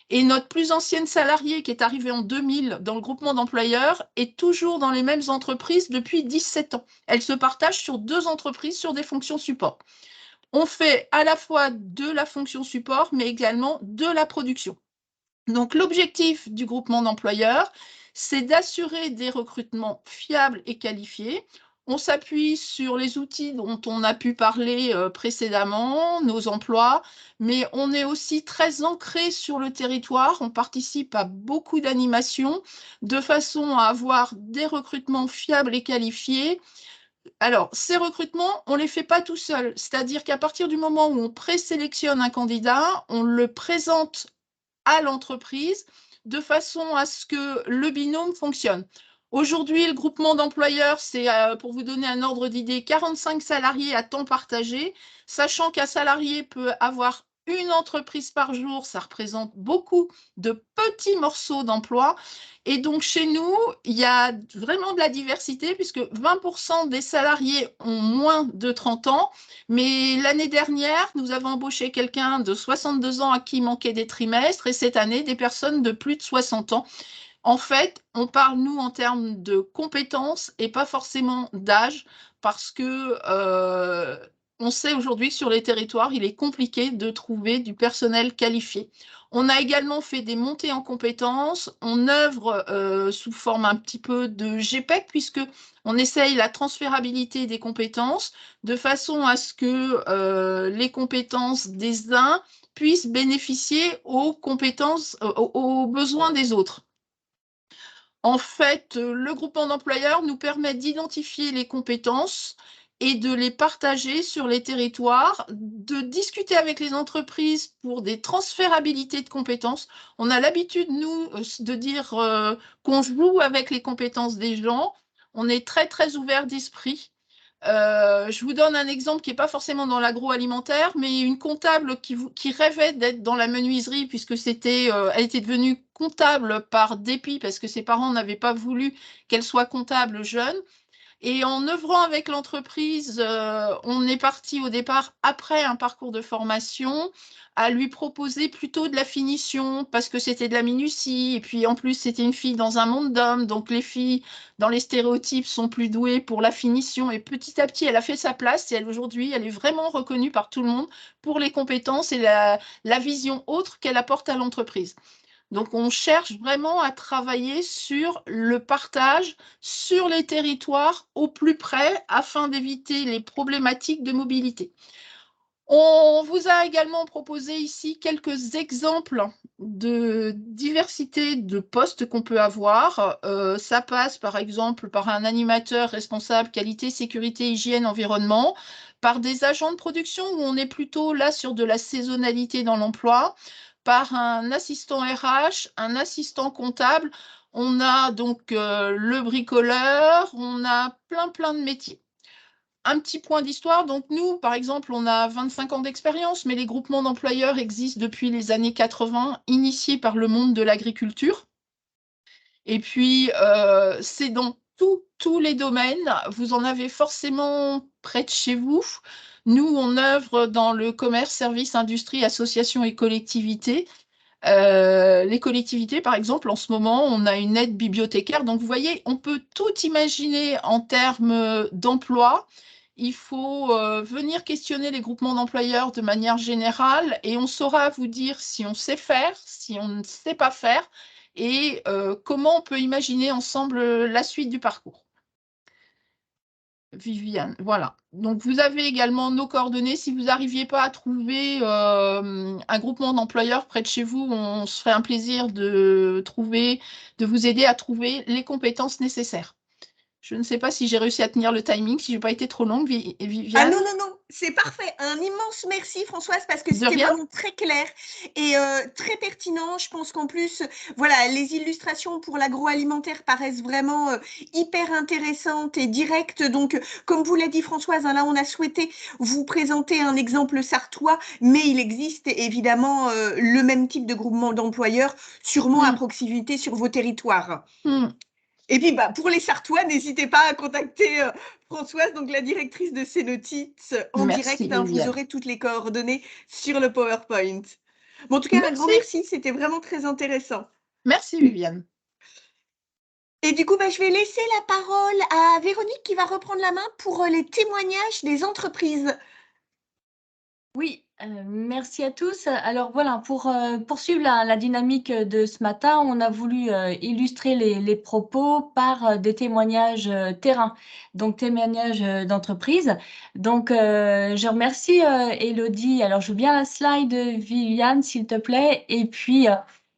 S4: et notre plus ancienne salariée qui est arrivée en 2000 dans le groupement d'employeurs est toujours dans les mêmes entreprises depuis 17 ans. Elle se partage sur 2 entreprises sur des fonctions support. On fait à la fois de la fonction support, mais également de la production. Donc, l'objectif du groupement d'employeurs, c'est d'assurer des recrutements fiables et qualifiés On s'appuie sur les outils dont on a pu parler précédemment, nos emplois, mais on est aussi très ancré sur le territoire. On participe à beaucoup d'animations de façon à avoir des recrutements fiables et qualifiés. Alors, ces recrutements, on ne les fait pas tout seul. C'est-à-dire qu'à partir du moment où on présélectionne un candidat, on le présente à l'entreprise de façon à ce que le binôme fonctionne. Aujourd'hui, le groupement d'employeurs, c'est, pour vous donner un ordre d'idée, 45 salariés à temps partagé, sachant qu'un salarié peut avoir une entreprise par jour, ça représente beaucoup de petits morceaux d'emploi. Et donc, chez nous, il y a vraiment de la diversité puisque 20% des salariés ont moins de 30 ans. Mais l'année dernière, nous avons embauché quelqu'un de 62 ans à qui manquait des trimestres et cette année, des personnes de plus de 60 ans. En fait, on parle, nous, en termes de compétences et pas forcément d'âge parce que on sait aujourd'hui que sur les territoires, il est compliqué de trouver du personnel qualifié. On a également fait des montées en compétences. On œuvre sous forme un petit peu de GPEC puisque on essaye la transférabilité des compétences de façon à ce que les compétences des uns puissent bénéficier aux compétences, aux besoins des autres. En fait, le groupement d'employeurs nous permet d'identifier les compétences et de les partager sur les territoires, de discuter avec les entreprises pour des transférabilités de compétences. On a l'habitude, nous, de dire qu'on joue avec les compétences des gens. On est très, très ouvert d'esprit. Je vous donne un exemple qui n'est pas forcément dans l'agroalimentaire, mais une comptable qui rêvait d'être dans la menuiserie puisque elle était devenue comptable par dépit parce que ses parents n'avaient pas voulu qu'elle soit comptable jeune. Et en œuvrant avec l'entreprise, on est parti au départ, après un parcours de formation, à lui proposer plutôt de la finition parce que c'était de la minutie. Et puis en plus, c'était une fille dans un monde d'hommes. Donc les filles, dans les stéréotypes, sont plus douées pour la finition. Et petit à petit, elle a fait sa place. Et aujourd'hui, elle est vraiment reconnue par tout le monde pour les compétences et la vision autre qu'elle apporte à l'entreprise. Donc, on cherche vraiment à travailler sur le partage sur les territoires au plus près afin d'éviter les problématiques de mobilité. On vous a également proposé ici quelques exemples de diversité de postes qu'on peut avoir. Ça passe par exemple par un animateur responsable qualité, sécurité, hygiène, environnement, par des agents de production où on est plutôt là sur de la saisonnalité dans l'emploi, par un assistant RH, un assistant comptable. On a donc le bricoleur, on a plein de métiers. Un petit point d'histoire, donc nous, par exemple, on a 25 ans d'expérience, mais les groupements d'employeurs existent depuis les années 80, initiés par le monde de l'agriculture. Et puis, c'est dans tous les domaines, vous en avez forcément près de chez vous. Nous, on œuvre dans le commerce, services, industrie, associations et collectivités. Les collectivités, par exemple, en ce moment, on a une aide bibliothécaire. Donc, vous voyez, on peut tout imaginer en termes d'emploi. Il faut venir questionner les groupements d'employeurs de manière générale et on saura vous dire si on sait faire, si on ne sait pas faire et comment on peut imaginer ensemble la suite du parcours. Viviane, voilà. Donc, vous avez également nos coordonnées. Si vous n'arriviez pas à trouver un groupement d'employeurs près de chez vous, on se ferait un plaisir de vous aider à trouver les compétences nécessaires. Je ne sais pas si j'ai réussi à tenir le timing, si je n'ai pas été trop longue,
S1: Ah
S4: Viviane.
S1: non, c'est parfait. Un immense merci Françoise parce que
S4: De
S1: c'était
S4: rien.
S1: vraiment très clair et très pertinent. Je pense qu'en plus, voilà, les illustrations pour l'agroalimentaire paraissent vraiment hyper intéressantes et directes. Donc, comme vous l'a dit Françoise, hein, là, on a souhaité vous présenter un exemple sartois, mais il existe évidemment le même type de groupement d'employeurs, sûrement à proximité sur vos territoires. Et puis, pour les Sartois, n'hésitez pas à contacter Françoise, donc la directrice de Cénotites, en
S4: Merci,
S1: direct. Hein, vous
S4: Viviane.
S1: aurez toutes les coordonnées sur le PowerPoint. Bon, en tout cas, un grand merci, c'était vraiment très intéressant.
S4: Merci, Viviane.
S1: Et du coup, je vais laisser la parole à Véronique qui va reprendre la main pour les témoignages des entreprises.
S5: Oui, Merci à tous. Alors voilà, pour poursuivre la dynamique de ce matin, on a voulu illustrer les propos par des témoignages terrain, donc témoignages d'entreprise. Donc je remercie Elodie. Alors je veux bien la slide Viviane, s'il te plaît. Et puis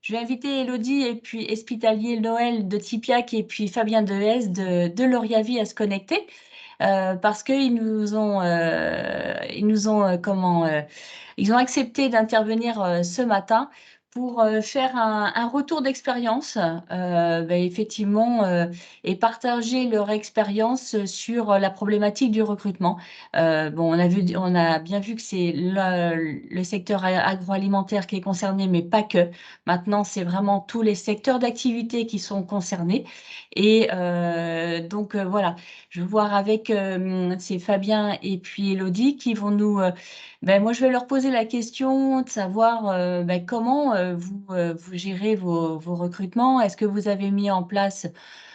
S5: je vais inviter Elodie et puis Espitalier Noël de Tipiac et puis Fabien Dehez de Lauriavie à se connecter. Parce qu'ils nous ont ils ont accepté d'intervenir ce matin pour faire un retour d'expérience, effectivement, et partager leur expérience sur la problématique du recrutement. Bon, on a bien vu que c'est le secteur agroalimentaire qui est concerné, mais pas que. Maintenant, c'est vraiment tous les secteurs d'activité qui sont concernés. Et donc, voilà, je vais voir avec c'est Fabien et puis Elodie qui vont moi, je vais leur poser la question de savoir comment vous gérez vos recrutements. Est-ce que vous avez mis en place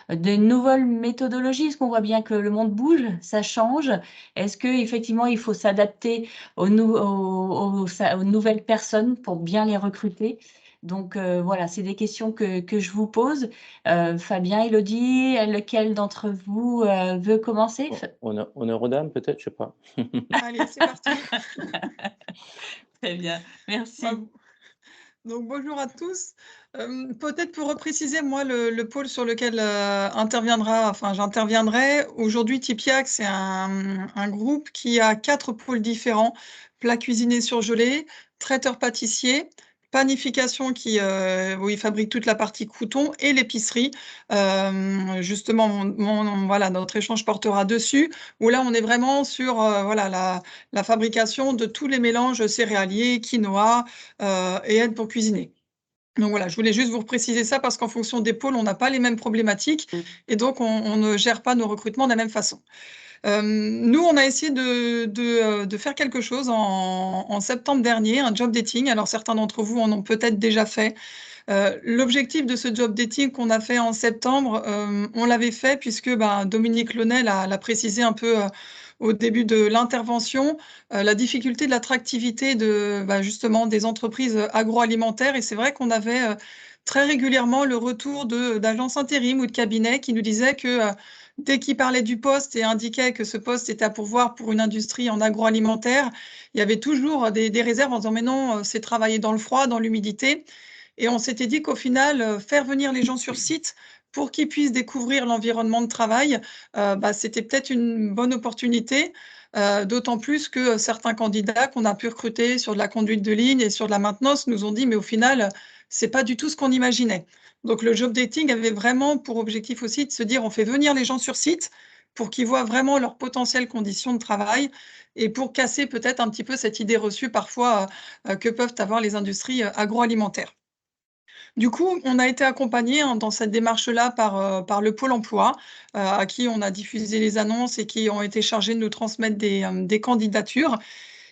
S5: de nouvelles méthodologies? Parce qu'on voit bien que le monde bouge, ça change. Est-ce qu'effectivement, il faut s'adapter aux nouvelles personnes pour bien les recruter? Donc voilà, c'est des questions que je vous pose. Fabien, Elodie, lequel d'entre vous veut commencer?
S6: Honneur aux dames, peut-être, je sais pas.
S4: Allez, c'est parti.
S5: Très bien, merci.
S7: Donc bonjour à tous. Peut-être pour repréciser, moi, le pôle sur lequel j'interviendrai. Aujourd'hui, Tipiac, c'est un groupe qui a 4 pôles différents: plats cuisinés surgelés, traiteur pâtissier, panification où ils fabriquent toute la partie croûton, et l'épicerie. Justement, voilà, notre échange portera dessus, où là, on est vraiment sur voilà, la fabrication de tous les mélanges céréaliers, quinoa et aide pour cuisiner. Donc voilà, je voulais juste vous préciser ça parce qu'en fonction des pôles, on n'a pas les mêmes problématiques et donc on ne gère pas nos recrutements de la même façon. Nous, on a essayé de faire quelque chose en septembre dernier, un job dating. Alors certains d'entre vous en ont peut-être déjà fait. L'objectif de ce job dating qu'on a fait en septembre, on l'avait fait puisque Dominique Launay l'a précisé un peu au début de l'intervention, la difficulté de l'attractivité justement des entreprises agroalimentaires. Et c'est vrai qu'on avait très régulièrement le retour d'agences intérim ou de cabinets qui nous disaient que dès qu'ils parlaient du poste et indiquaient que ce poste était à pourvoir pour une industrie en agroalimentaire, il y avait toujours des réserves en disant mais non, c'est travailler dans le froid, dans l'humidité. Et on s'était dit qu'au final, faire venir les gens sur site pour qu'ils puissent découvrir l'environnement de travail, c'était peut-être une bonne opportunité, d'autant plus que certains candidats qu'on a pu recruter sur de la conduite de ligne et sur de la maintenance nous ont dit: «Mais au final, c'est pas du tout ce qu'on imaginait». Donc le job dating avait vraiment pour objectif aussi de se dire: «On fait venir les gens sur site pour qu'ils voient vraiment leurs potentielles conditions de travail» et pour casser peut-être un petit peu cette idée reçue parfois, que peuvent avoir les industries, agroalimentaires. Du coup, on a été accompagnés, dans cette démarche-là par le Pôle emploi, à qui on a diffusé les annonces et qui ont été chargés de nous transmettre des candidatures.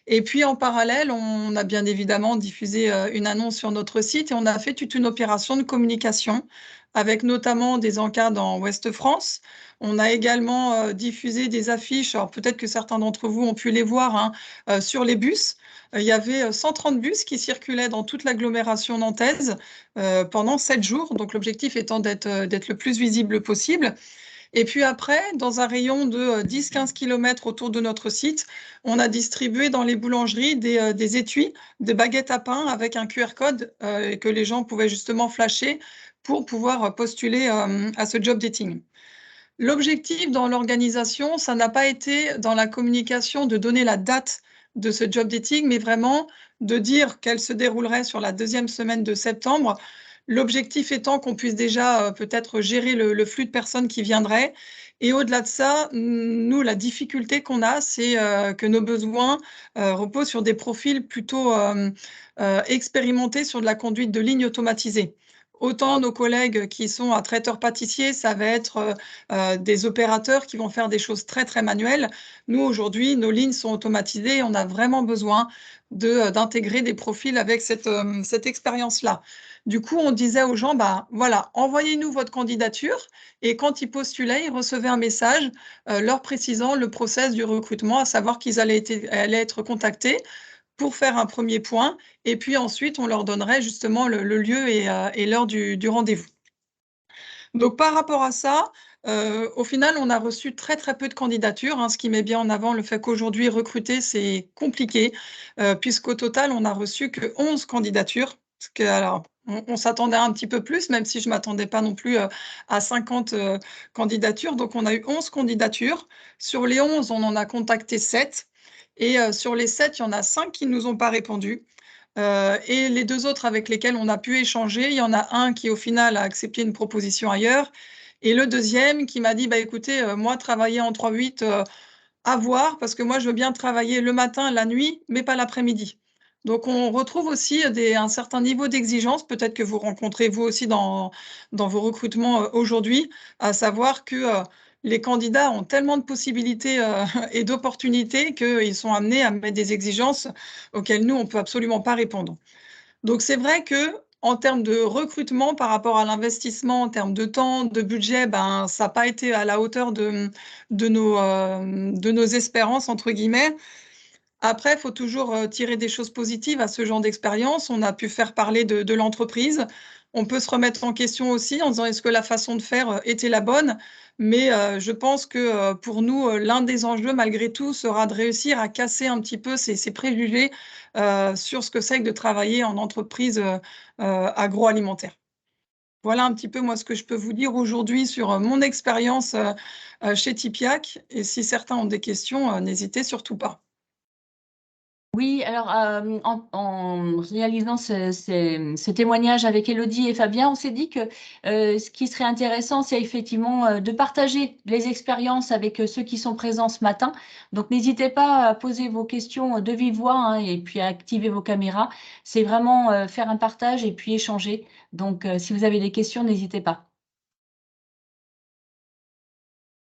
S7: Et puis en parallèle, on a bien évidemment diffusé, une annonce sur notre site et on a fait toute une opération de communication avec notamment des encarts dans Ouest France. On a également, diffusé des affiches, alors peut-être que certains d'entre vous ont pu les voir, hein, sur les bus. Il y avait, 130 bus qui circulaient dans toute l'agglomération nantaise, pendant 7 jours. Donc l'objectif étant d'être le plus visible possible. Et puis après, dans un rayon de 10-15 km autour de notre site, on a distribué dans les boulangeries des étuis, des baguettes à pain avec un QR code que les gens pouvaient justement flasher pour pouvoir postuler à ce job dating. L'objectif dans l'organisation, ça n'a pas été dans la communication de donner la date de ce job dating, mais vraiment de dire qu'elle se déroulerait sur la 2e semaine de septembre. L'objectif étant qu'on puisse déjà peut-être gérer le flux de personnes qui viendraient. Et au-delà de ça, nous, la difficulté qu'on a, c'est que nos besoins reposent sur des profils plutôt expérimentés sur de la conduite de ligne automatisée. Autant nos collègues qui sont à traiteur pâtissier, ça va être des opérateurs qui vont faire des choses très, très manuelles. Nous, aujourd'hui, nos lignes sont automatisées et on a vraiment besoin d'intégrer des profils avec cette expérience-là. Du coup, on disait aux gens: voilà, envoyez-nous votre candidature. Et quand ils postulaient, ils recevaient un message leur précisant le process du recrutement, à savoir qu'ils allaient être contactés pour faire un premier point. Et puis ensuite, on leur donnerait justement le lieu et l'heure du rendez-vous. Donc par rapport à ça, au final, on a reçu très, très peu de candidatures, hein, ce qui met bien en avant le fait qu'aujourd'hui recruter, c'est compliqué, puisqu'au total, on a reçu que 11 candidatures. Parce que alors, on s'attendait à un petit peu plus, même si je m'attendais pas non plus, à 50, candidatures. Donc on a eu 11 candidatures. Sur les 11, on en a contacté 7 et sur les 7, il y en a 5 qui nous ont pas répondu. Et les 2 autres avec lesquels on a pu échanger, il y en a un qui, au final, a accepté une proposition ailleurs et le deuxième qui m'a dit: «Bah, écoutez, moi, travailler en 3-8, à voir, parce que moi, je veux bien travailler le matin, la nuit, mais pas l'après-midi». Donc on retrouve aussi un certain niveau d'exigence, peut-être que vous rencontrez vous aussi dans vos recrutements, aujourd'hui, à savoir que, les candidats ont tellement de possibilités, et d'opportunités qu'ils sont amenés à mettre des exigences auxquelles nous, on peut absolument pas répondre. Donc c'est vrai que en termes de recrutement, par rapport à l'investissement, en termes de temps, de budget, ben, ça n'a pas été à la hauteur de nos «espérances» entre guillemets. Après, il faut toujours, tirer des choses positives à ce genre d'expérience. On a pu faire parler de l'entreprise. On peut se remettre en question aussi en disant: «Est-ce que la façon de faire, était la bonne?» Mais, je pense que, pour nous, l'un des enjeux malgré tout sera de réussir à casser un petit peu ces préjugés, sur ce que c'est que de travailler en entreprise, agroalimentaire. Voilà un petit peu moi ce que je peux vous dire aujourd'hui sur, mon expérience, chez Tipiak et si certains ont des questions, n'hésitez surtout pas.
S5: Oui, alors, en réalisant ce témoignage avec Élodie et Fabien, on s'est dit que, ce qui serait intéressant, c'est effectivement, de partager les expériences avec, ceux qui sont présents ce matin. Donc n'hésitez pas à poser vos questions, de vive voix, hein, et puis à activer vos caméras. C'est vraiment, faire un partage et puis échanger. Donc, si vous avez des questions, n'hésitez pas.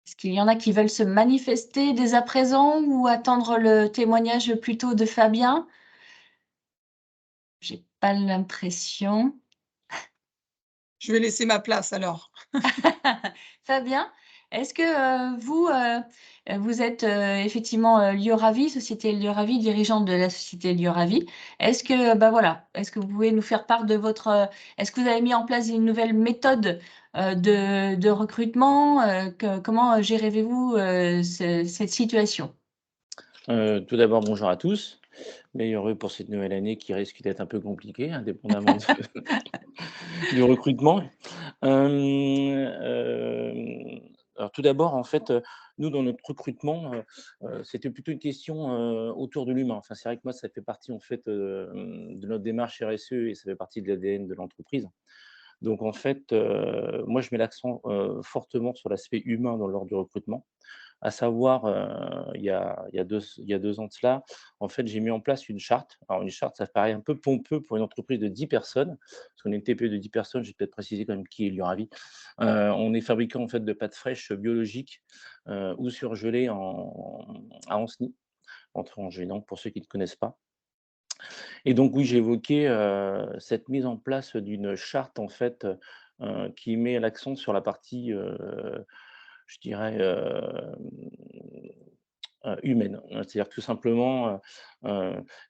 S5: Est-ce qu'il y en a qui veulent se manifester dès à présent ou attendre le témoignage plutôt de Fabien? J'ai pas l'impression.
S7: Je vais laisser ma place alors.
S5: Fabien, est-ce que, vous êtes, effectivement, Lioravi, société Lioravi, dirigeante de la société Lioravi. Est-ce que, bah, voilà, est-ce que vous pouvez nous faire part de votre, est-ce que vous avez mis en place une nouvelle méthode, de recrutement? Comment, gérez-vous, cette situation?
S6: Tout d'abord, bonjour à tous. Meilleurs vœux pour cette nouvelle année qui risque d'être un peu compliquée, indépendamment du recrutement. Alors tout d'abord, en fait, nous, dans notre recrutement, c'était plutôt une question, autour de l'humain. Enfin, c'est vrai que moi, ça fait partie, en fait, de notre démarche RSE et ça fait partie de l'ADN de l'entreprise. Donc en fait, moi, je mets l'accent, fortement sur l'aspect humain lors du recrutement. À savoir, il y a 2 ans de cela, en fait, j'ai mis en place une charte. Alors une charte, ça paraît un peu pompeux pour une entreprise de 10 personnes, parce qu'on est une TPE de 10 personnes, j'ai peut-être précisé quand même qui est Lioravi. On est fabricant, en fait, de pâtes fraîches biologiques, ou surgelées à Ancenis, entre Angers et Nantes, pour ceux qui ne connaissent pas. Et donc oui, j'ai évoqué, cette mise en place d'une charte, en fait, qui met l'accent sur la partie, je dirais, humaine. C'est-à-dire que tout simplement,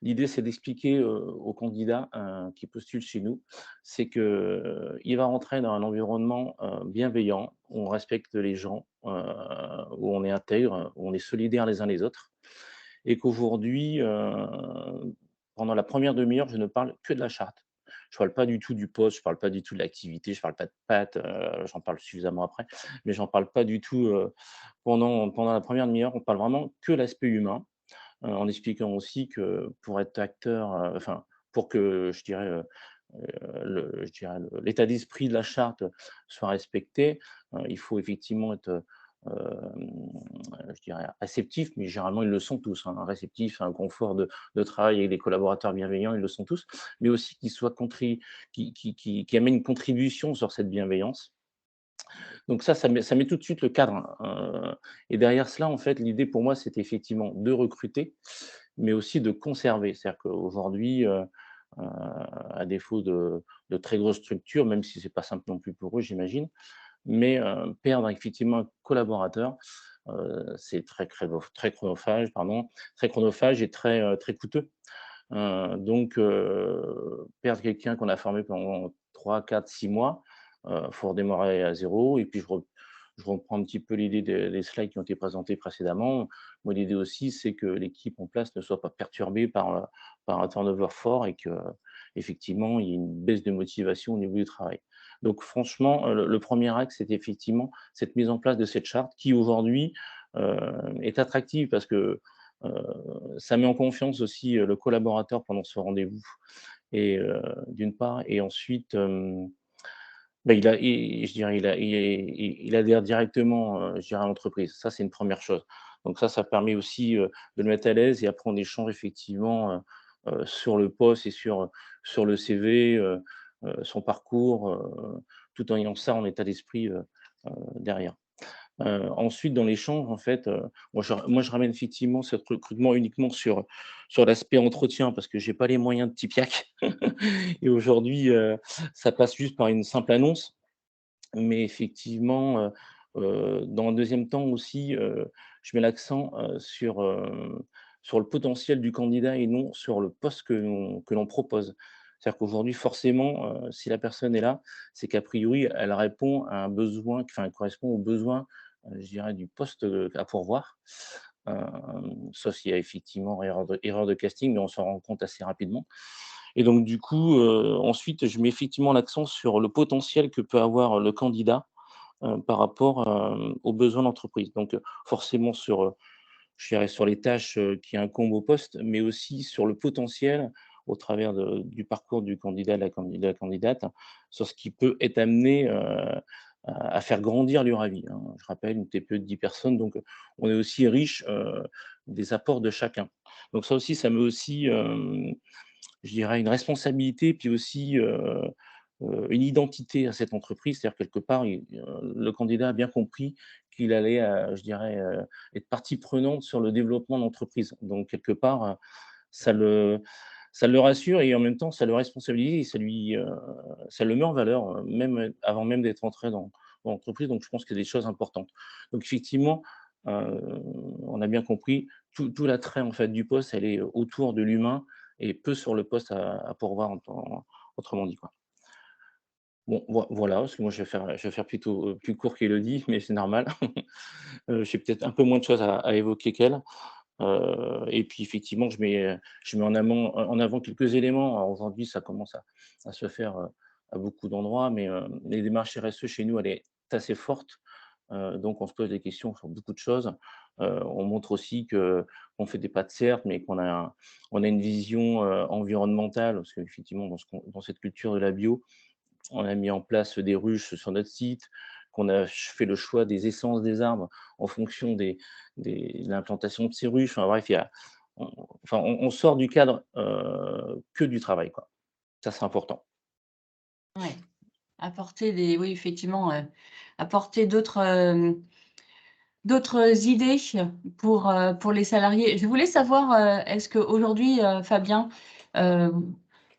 S6: l'idée, c'est d'expliquer, aux candidats, qui postulent chez nous, c'est qu'il va rentrer dans un environnement, bienveillant, où on respecte les gens, où on est intègre, où on est solidaires les uns les autres et qu'aujourd'hui, pendant la première demi-heure, je ne parle que de la charte. Je ne parle pas du tout du poste, je ne parle pas du tout de l'activité, je ne parle pas de pâtes, j'en parle suffisamment après, mais j'en parle pas du tout, pendant la première demi-heure. On parle vraiment que l'aspect humain, en expliquant aussi que pour être acteur, enfin, pour que je dirais, l'état d'esprit de la charte soit respecté, il faut effectivement être, je dirais réceptif, mais généralement ils le sont tous, hein, réceptifs, un confort de travail avec des collaborateurs bienveillants, ils le sont tous, mais aussi qu'ils soient qui amènent une contribution sur cette bienveillance. Donc ça met tout de suite le cadre, hein, et derrière cela, en fait, l'idée pour moi, c'était effectivement de recruter, mais aussi de conserver. C'est-à-dire qu'aujourd'hui, à défaut de très grosses structures, même si c'est pas simple non plus pour eux, j'imagine, mais perdre effectivement un collaborateur, c'est très chronophage, pardon, très chronophage et très, très coûteux. Donc, perdre quelqu'un qu'on a formé pendant 3, 4, 6 mois, faut redémarrer à zéro. Et puis je reprends un petit peu l'idée des slides qui ont été présentés précédemment. Moi, l'idée aussi, c'est que l'équipe en place ne soit pas perturbée par un turnover fort et qu'effectivement, il y ait une baisse de motivation au niveau du travail. Donc franchement, le premier axe, c'est effectivement cette mise en place de cette charte qui aujourd'hui est attractive parce que ça met en confiance aussi le collaborateur pendant ce rendez-vous. Et d'une part, et ensuite, bah, je dirais, il adhère directement, je dirais, à l'entreprise. Ça, c'est une première chose. Donc ça permet aussi de le mettre à l'aise et après on échange effectivement sur le poste et sur le CV, son parcours, tout en ayant ça en état d'esprit derrière. Ensuite, dans l'échange, en fait, moi je ramène effectivement ce recrutement uniquement sur l'aspect entretien parce que j'ai pas les moyens de Tipiac et aujourd'hui, ça passe juste par une simple annonce. Mais effectivement, dans un deuxième temps aussi, je mets l'accent, sur le potentiel du candidat et non sur le poste que l'on propose. C'est-à-dire qu'aujourd'hui, forcément, si la personne est là, c'est qu'a priori, elle répond à un besoin, enfin, elle correspond aux besoins, je dirais, du poste, à pourvoir. Sauf s'il y a effectivement erreur de casting, mais on s'en rend compte assez rapidement. Et donc du coup, ensuite, je mets effectivement l'accent sur le potentiel que peut avoir le candidat, par rapport, aux besoins de l'entreprise. Donc, forcément je dirais sur les tâches, qui incombent au poste, mais aussi sur le potentiel au travers du parcours du candidat, de la candidate, sur ce qui peut être amené, à faire grandir l'Uravi, hein. Je rappelle une TPE de 10 personnes, donc, on est aussi riche, des apports de chacun. Donc ça aussi, ça met aussi, je dirais une responsabilité, puis aussi, une identité à cette entreprise. C'est-à-dire quelque part, le candidat a bien compris qu'il allait, je dirais, être partie prenante sur le développement de l'entreprise. Donc quelque part, ça le ça le rassure et en même temps, ça le responsabilise et ça le met en valeur, même avant même d'être entré dans l'entreprise. Donc je pense qu'il y a des choses importantes. Donc effectivement, on a bien compris, tout l'attrait en fait du poste, elle est autour de l'humain et peu sur le poste à pourvoir autrement dit, quoi. Bon, voilà, parce que moi je vais faire plutôt, plus court qu'Élodie, mais c'est normal. J'ai peut-être un peu moins de choses à évoquer qu'elle. Et puis effectivement, je mets en avant quelques éléments. Alors aujourd'hui, ça commence à se faire, à beaucoup d'endroits, mais les démarches RSE chez nous, elle est assez forte. Donc on se pose des questions sur beaucoup de choses. On montre aussi qu'on fait des pas de certes, mais on a une vision, environnementale, parce qu'effectivement dans cette culture de la bio, on a mis en place des ruches sur notre site, qu'on a fait le choix des essences des arbres en fonction de l'implantation de ces ruches. Enfin bref, on sort du cadre que du travail, quoi. Ça, c'est important.
S5: Ouais, oui, effectivement, apporter d'autres idées pour les salariés. Je voulais savoir, est-ce qu'aujourd'hui, Fabien, heu,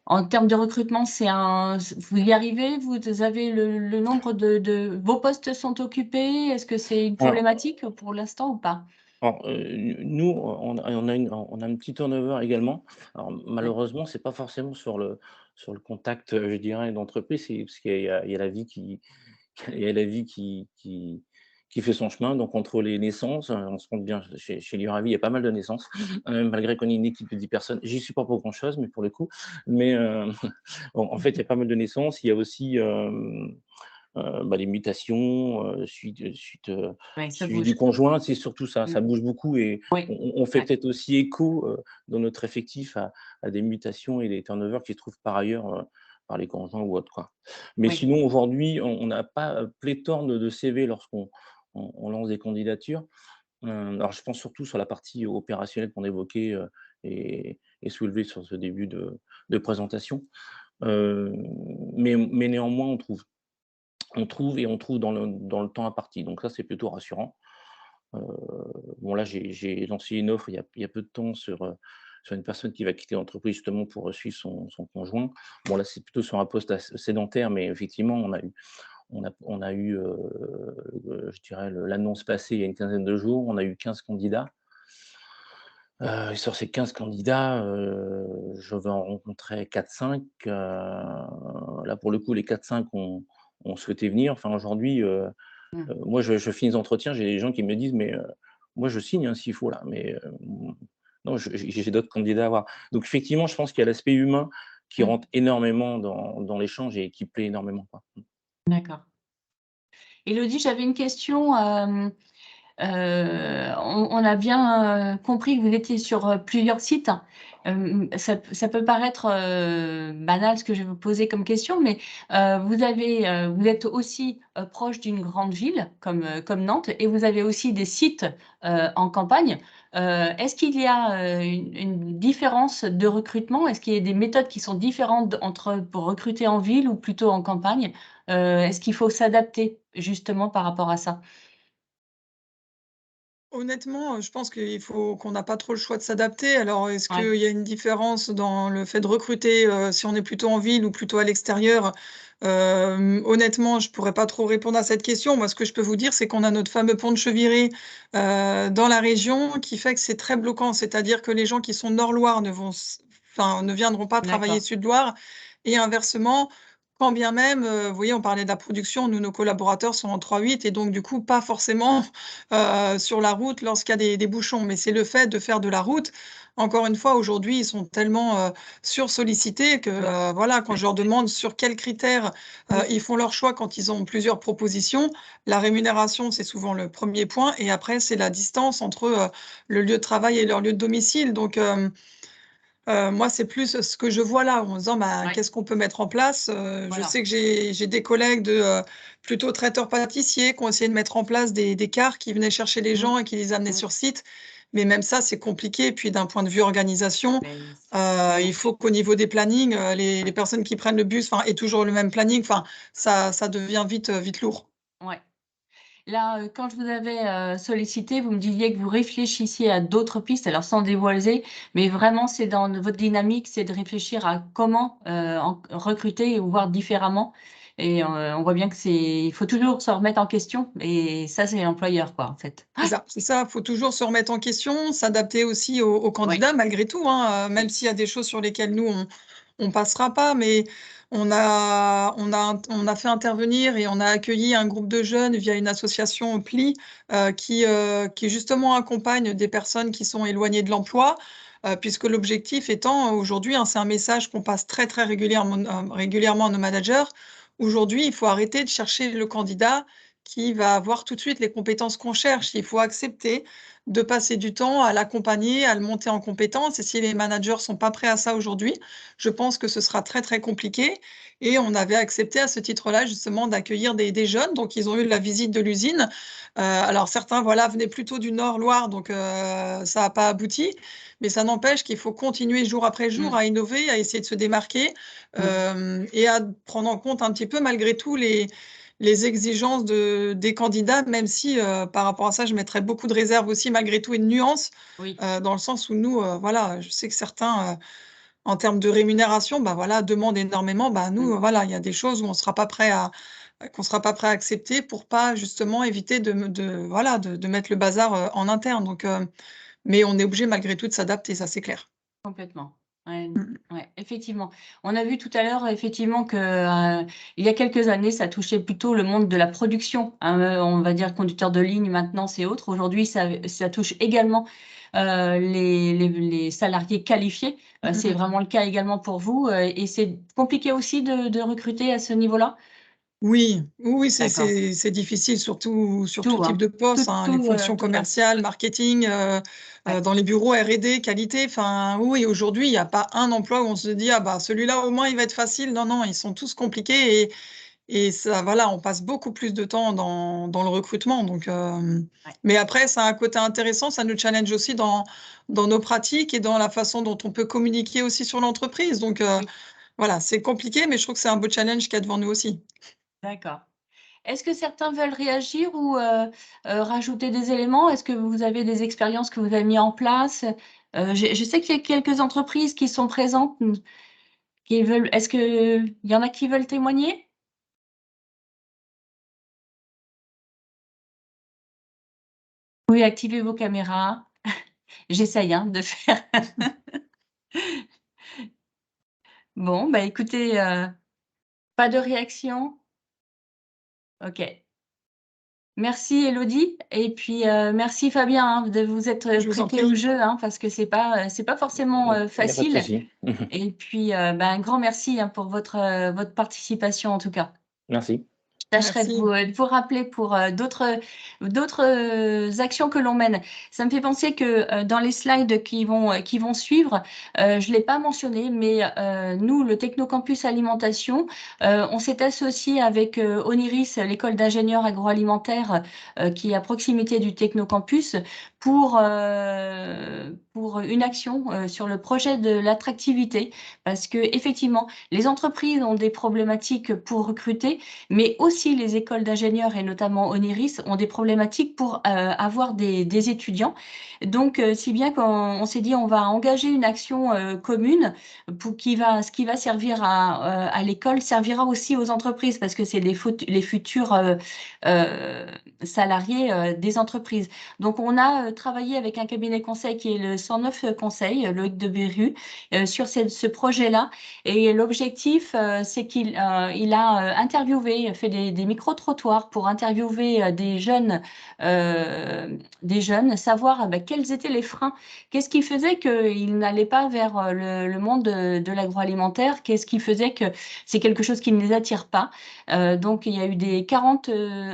S5: en termes de recrutement, vous y arrivez? Vous avez le nombre de vos postes sont occupés? Est-ce que c'est une
S6: Alors
S5: problématique pour l'instant ou pas?
S6: nous, on a un petit turnover également. Alors
S5: Ouais,
S6: malheureusement, c'est pas forcément sur le contact, je dirais, d'entreprise, c'est parce qu'il y a la vie il y a la vie qui fait son chemin. Donc entre les naissances, on se compte bien chez Liuravi, il y a pas mal de naissances, malgré qu'on ait une équipe de 10 personnes. J'y suis pas pour grand chose, mais pour le coup. Mais en fait, il y a pas mal de naissances. Il y a aussi, bah, les mutations,
S5: ouais, ça
S6: suite du
S5: bouge.
S6: conjoint, c'est surtout ça,
S5: Mmh.
S6: ça bouge beaucoup et
S5: Oui,
S6: on fait
S5: ouais,
S6: peut-être aussi écho, dans notre effectif à des mutations et des turnovers qui se trouvent par ailleurs, par les conjoints ou autres, quoi. Mais
S5: oui.
S6: sinon aujourd'hui, on n'a pas, pléthore de CV lorsqu'on on lance des candidatures. Alors je pense surtout sur la partie opérationnelle qu'on évoquait, et soulevée sur ce début de présentation. Heu, mais néanmoins on trouve dans le temps imparti, donc ça, c'est plutôt rassurant. Heu, bon là, j'ai lancé une offre il y a peu de temps sur une personne qui va quitter l'entreprise justement pour suivre son conjoint. Bon là, c'est plutôt sur un poste sédentaire, mais effectivement, on a eu, je dirais l'annonce passée il y a une quinzaine de jours, on a eu 15 candidats. Et sur ces 15 candidats, je vais en rencontrer 4-5. Là, pour le coup, les 4-5 ont souhaité venir. Enfin, aujourd'hui, moi, je finis les entretiens, j'ai des gens qui me disent: «Mais moi, je signe, hein, s'il faut là, mais non, j'ai d'autres candidats à voir». Donc effectivement, je pense qu'il y a l'aspect humain qui rentre énormément dans l'échange et qui plaît énormément, quoi.
S5: D'accord. Élodie, j'avais une question. On a bien compris que vous étiez sur plusieurs sites. Ça peut paraître banal ce que je vais vous poser comme question, mais vous êtes aussi proche d'une grande ville comme Nantes et vous avez aussi des sites en campagne. Est-ce qu'il y a une différence de recrutement? Est-ce qu'il y a des méthodes qui sont différentes pour recruter en ville ou plutôt en campagne? Est-ce qu'il faut s'adapter justement par rapport à ça?
S7: Honnêtement, je pense qu'on n'a pas trop le choix de s'adapter. Alors, est-ce
S5: Ouais,
S7: qu'il y a une différence dans le fait de recruter, si on est plutôt en ville ou plutôt à l'extérieur? Honnêtement, je pourrais pas trop répondre à cette question. Moi, ce que je peux vous dire, c'est qu'on a notre fameux pont de Cheviré, dans la région qui fait que c'est très bloquant. C'est-à-dire que les gens qui sont Nord-Loire ne viendront pas travailler
S5: d'accord.
S7: Sud-Loire et inversement, quand bien même, vous voyez, on parlait de la production, nous, nos collaborateurs sont en 3-8 et donc du coup, pas forcément sur la route lorsqu'il y a des bouchons. Mais c'est le fait de faire de la route. Encore une fois, aujourd'hui, ils sont tellement, sursollicités que, voilà, quand je leur demande sur quels critères, ils font leur choix quand ils ont plusieurs propositions, la rémunération, c'est souvent le premier point et après, c'est la distance entre, le lieu de travail et leur lieu de domicile. Donc, moi, c'est plus ce que je vois là, en me disant: «Bah,
S5: Ouais,
S7: qu'est-ce qu'on peut mettre en place?» Je
S5: voilà.
S7: sais que j'ai des collègues plutôt traiteurs-pâtissiers qui ont essayé de mettre en place des cars qui venaient chercher les
S5: Mmh,
S7: gens et qui les amenaient
S5: mmh.
S7: sur site. Mais même ça, c'est compliqué. Et puis d'un point de vue organisation,
S5: Mais
S7: il faut qu'au niveau des plannings, les personnes qui prennent le bus, enfin, aient toujours le même planning. Enfin, ça devient vite lourd.
S5: ouais. Là, quand je vous avais, sollicité, vous me disiez que vous réfléchissiez à d'autres pistes, alors sans dévoiler, mais vraiment c'est dans votre dynamique, c'est de réfléchir à comment, recruter ou voir différemment et on voit bien que il faut toujours se remettre en question et ça, c'est l'employeur, quoi, en fait.
S7: C'est ça, faut toujours se remettre en question, s'adapter aussi aux
S5: Oui,
S7: candidats malgré tout, hein, même
S5: oui.
S7: s'il y a des choses sur lesquelles nous on passera pas, mais on a fait intervenir et on a accueilli un groupe de jeunes via une association PLI, qui justement accompagne des personnes qui sont éloignées de l'emploi, puisque l'objectif étant aujourd'hui, hein, c'est un message qu'on passe très régulièrement à nos managers. Aujourd'hui, il faut arrêter de chercher le candidat qui va avoir tout de suite les compétences qu'on cherche. Il faut accepter de passer du temps à l'accompagner, à le monter en compétences et si les managers sont pas prêts à ça aujourd'hui, je pense que ce sera très compliqué et on avait accepté à ce titre-là justement d'accueillir des jeunes, donc ils ont eu la visite de l'usine. Alors certains, voilà, venaient plutôt du Nord Loire, donc ça a pas abouti, mais ça n'empêche qu'il faut continuer jour après jour
S5: Mmh,
S7: à innover, à essayer de se démarquer,
S5: mmh.
S7: et à prendre en compte un petit peu malgré tout les exigences des candidats, même si, par rapport à ça, je mettrais beaucoup de réserves aussi malgré tout et de nuances,
S5: Oui.
S7: dans le sens où nous, voilà, je sais que certains, en termes de rémunération, bah, voilà, demandent énormément. Bah, nous,
S5: Mmh.
S7: voilà, il y a des choses où on sera pas prêt à qu'on sera pas prêt à accepter pour pas justement éviter voilà, de mettre le bazar, en interne donc mais on est obligé malgré tout de s'adapter, ça c'est clair.
S5: Complètement. Ouais,
S7: Mmh.
S5: ouais, effectivement. On a vu tout à l'heure effectivement que, il y a quelques années, ça touchait plutôt le monde de la production, hein, on va dire conducteur de ligne, maintenance et autres. Aujourd'hui, ça touche également, les salariés qualifiés.
S7: Mmh
S5: C'est
S7: mh.
S5: vraiment le cas également pour vous, et c'est compliqué aussi de recruter à ce niveau-là?
S7: Oui, oui,
S5: D'accord.
S7: c'est difficile surtout sur tout
S5: Tout,
S7: type
S5: hein.
S7: de poste, hein, les fonctions
S5: Tout à
S7: commerciales, marketing,
S5: ouais.
S7: dans les bureaux R&D, qualité, enfin, oui, aujourd'hui, il y a pas un emploi où on se dit: «Ah bah, celui-là au moins il va être facile». Non, non, ils sont tous compliqués et ça voilà, on passe beaucoup plus de temps dans le recrutement donc
S5: Ouais.
S7: mais après ça a un côté intéressant, ça nous challenge aussi dans nos pratiques et dans la façon dont on peut communiquer aussi sur l'entreprise donc
S5: Oui,
S7: voilà, c'est compliqué mais je trouve que c'est un beau challenge qu'il y a devant nous aussi.
S5: d'accord. Est-ce que certains veulent réagir ou rajouter des éléments? Est-ce que vous avez des expériences que vous avez mis en place? Je sais qu'il y a quelques entreprises qui sont présentes, qui veulent est-ce qu'il y en a qui veulent témoigner? Oui, activez vos caméras. J'essaye de faire. Bon, bah écoutez, pas de réaction? OK. Merci Elodie et puis, merci Fabien, de vous être
S7: Je vous en
S5: prêté au
S7: prie.
S5: jeu, parce que c'est pas forcément,
S6: Il n'y a pas de
S5: facile
S6: souci.
S5: et puis, un grand merci, pour votre participation en tout cas.
S6: Merci.
S5: Je tâcherai
S7: Merci.
S5: de vous rappeler pour d'autres actions que l'on mène. Ça me fait penser que dans les slides qui vont suivre, je ne l'ai pas mentionné, mais nous, le Technocampus Alimentation, on s'est associé avec Oniris, l'école d'ingénieurs agroalimentaires qui est à proximité du Technocampus, pour une action sur le projet de l'attractivité, parce que effectivement, les entreprises ont des problématiques pour recruter, mais aussi les écoles d'ingénieurs et notamment Oniris ont des problématiques pour avoir des étudiants. Donc, si bien qu'on s'est dit on va engager une action commune pour ce qui va servir à l'école servira aussi aux entreprises parce que c'est les futurs salariés des entreprises. Donc, on a travaillé avec un cabinet conseil qui est le 109 Conseil, Loïc de Beru, sur ce projet-là. Et l'objectif, c'est qu'il a interviewé, fait des micro-trottoirs pour interviewer des jeunes, savoir quels étaient les freins, qu'est-ce qui faisait qu'ils n'allaient pas vers le monde de l'agroalimentaire, qu'est-ce qui faisait que c'est quelque chose qui ne les attire pas. Donc, il y a eu des 40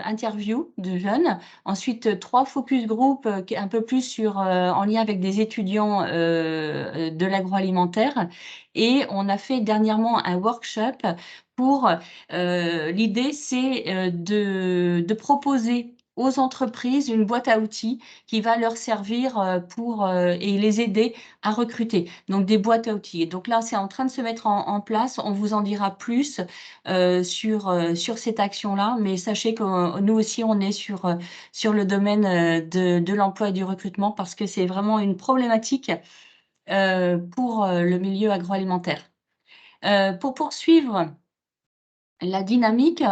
S5: interviews de jeunes, ensuite 3 focus group un peu plus en lien avec des étudiants de l'agroalimentaire. Et on a fait dernièrement un workshop pour, l'idée, c'est de proposer aux entreprises une boîte à outils qui va leur servir et les aider à recruter. Donc, des boîtes à outils. Et donc là, c'est en train de se mettre en place. On vous en dira plus sur cette action-là. Mais sachez que nous aussi, on est sur le domaine de l'emploi et du recrutement parce que c'est vraiment une problématique pour le milieu agroalimentaire. Pour poursuivre la dynamique,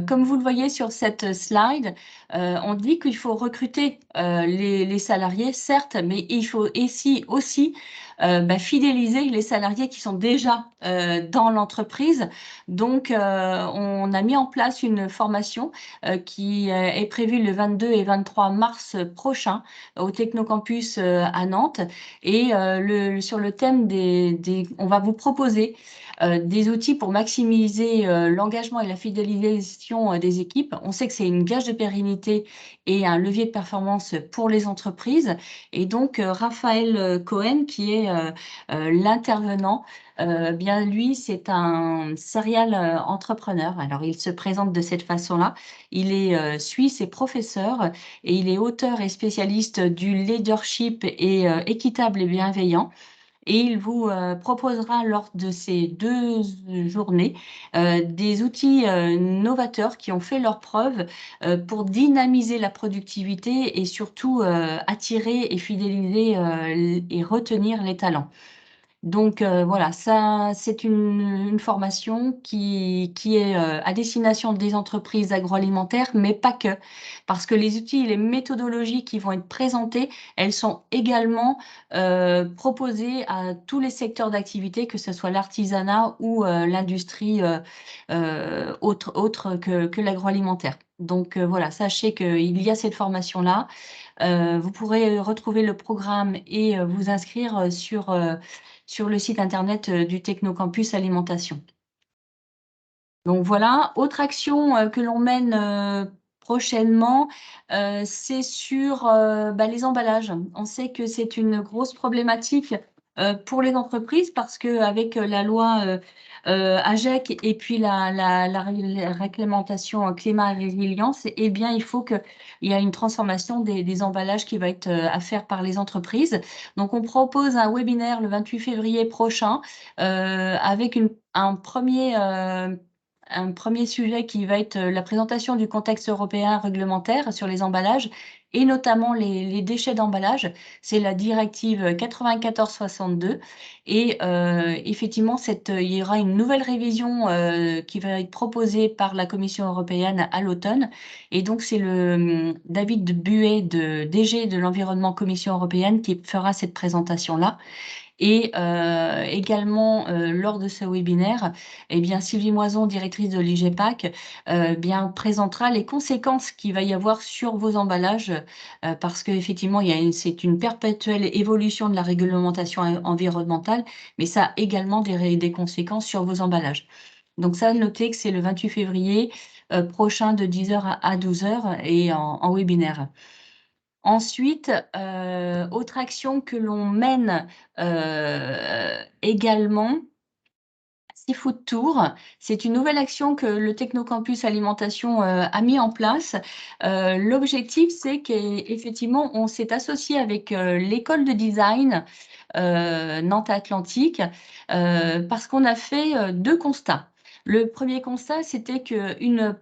S5: comme vous le voyez sur cette slide, on dit qu'il faut recruter les salariés, certes, mais il faut aussi fidéliser les salariés qui sont déjà dans l'entreprise. Donc, on a mis en place une formation qui est prévue le 22 et 23 mars prochain au Technocampus à Nantes. Et sur le thème on va vous proposer des outils pour maximiser l'engagement et la fidélisation des équipes. On sait que c'est une gage de pérennité et un levier de performance pour les entreprises. Et donc, Raphaël Cohen, qui est l'intervenant, bien lui, c'est un serial entrepreneur. Alors, il se présente de cette façon-là. Il est suisse et professeur et il est auteur et spécialiste du leadership et équitable et bienveillant. Et il vous proposera lors de ces 2 journées des outils novateurs qui ont fait leurs preuves pour dynamiser la productivité et surtout attirer et fidéliser et retenir les talents. Donc voilà, ça c'est une formation qui est à destination des entreprises agroalimentaires, mais pas que, parce que les outils et les méthodologies qui vont être présentées, elles sont également proposées à tous les secteurs d'activité, que ce soit l'artisanat ou l'industrie autre que l'agroalimentaire. Donc voilà, sachez qu'il y a cette formation-là. Vous pourrez retrouver le programme et vous inscrire sur le site internet du Technocampus Alimentation. Donc voilà, autre action que l'on mène prochainement, c'est sur les emballages. On sait que c'est une grosse problématique pour les entreprises parce qu'avec la loi AGEC et puis la réglementation climat et résilience, eh bien, il faut qu'il y ait une transformation des emballages qui va être à faire par les entreprises. Donc, on propose un webinaire le 28 février prochain avec un premier un premier sujet qui va être la présentation du contexte européen réglementaire sur les emballages et notamment les déchets d'emballage. C'est la directive 94/62 et effectivement, il y aura une nouvelle révision qui va être proposée par la Commission européenne à l'automne. Et donc, c'est le David Buet, DG de l'environnement Commission européenne, qui fera cette présentation-là. Et également, lors de ce webinaire, eh bien, Sylvie Moison, directrice de l'IGEPAC, bien, présentera les conséquences qu'il va y avoir sur vos emballages, parce qu'effectivement, c'est une perpétuelle évolution de la réglementation environnementale, mais ça a également des conséquences sur vos emballages. Donc ça, notez que c'est le 28 février prochain de 10h à 12h et en webinaire. Ensuite, autre action que l'on mène également, Seafood Tour. C'est une nouvelle action que le Technocampus Alimentation a mis en place. L'objectif, c'est qu'effectivement, on s'est associé avec l'école de design Nantes Atlantique parce qu'on a fait 2 constats. Le premier constat, c'était qu'un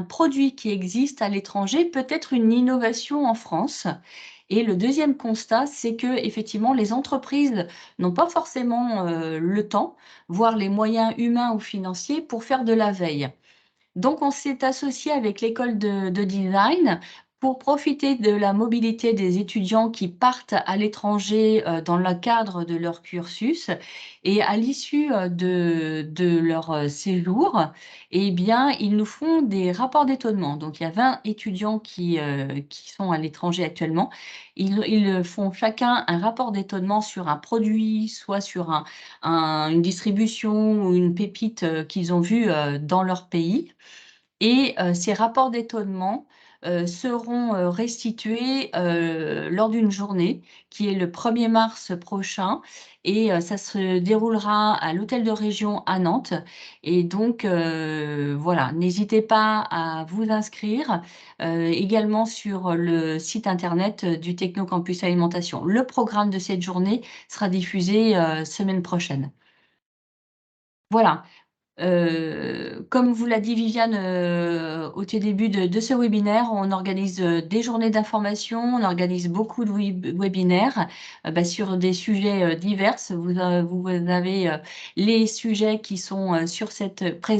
S5: produit qui existe à l'étranger peut être une innovation en France. Et le deuxième constat, c'est que effectivement, les entreprises n'ont pas forcément le temps, voire les moyens humains ou financiers pour faire de la veille. Donc, on s'est associé avec l'école de design pour profiter de la mobilité des étudiants qui partent à l'étranger dans le cadre de leur cursus. Et à l'issue de leur séjour, eh bien, ils nous font des rapports d'étonnement. Donc, il y a 20 étudiants qui sont à l'étranger actuellement. Ils font chacun un rapport d'étonnement sur un produit, soit sur une distribution ou une pépite qu'ils ont vue dans leur pays. Et ces rapports d'étonnement seront restitués lors d'une journée qui est le 1er mars prochain et ça se déroulera à l'hôtel de région à Nantes. Et donc, voilà, n'hésitez pas à vous inscrire également sur le site internet du Technocampus Alimentation. Le programme de cette journée sera diffusé semaine prochaine. Voilà. Comme vous l'a dit Viviane au tout début de ce webinaire, on organise des journées d'information, on organise beaucoup de webinaires sur des sujets divers. Vous avez les sujets qui sont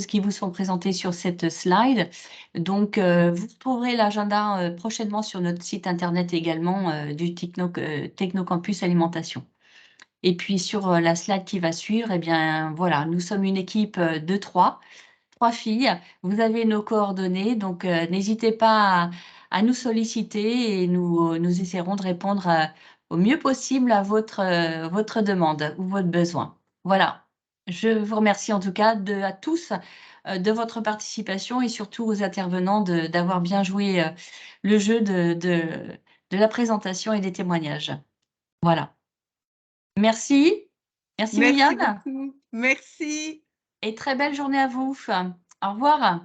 S5: qui vous sont présentés sur cette slide. Donc, vous trouverez l'agenda prochainement sur notre site internet également du Technocampus Alimentation. Et puis sur la slide qui va suivre, eh bien voilà, nous sommes une équipe de 3 filles. Vous avez nos coordonnées, donc n'hésitez pas à nous solliciter et nous essaierons de répondre au mieux possible à votre demande ou votre besoin. Voilà, je vous remercie en tout cas à tous de votre participation et surtout aux intervenants d'avoir bien joué le jeu de la présentation et des témoignages. Voilà. Merci. Merci Viviane.
S1: Beaucoup. Merci.
S5: Et très belle journée à vous. Au revoir.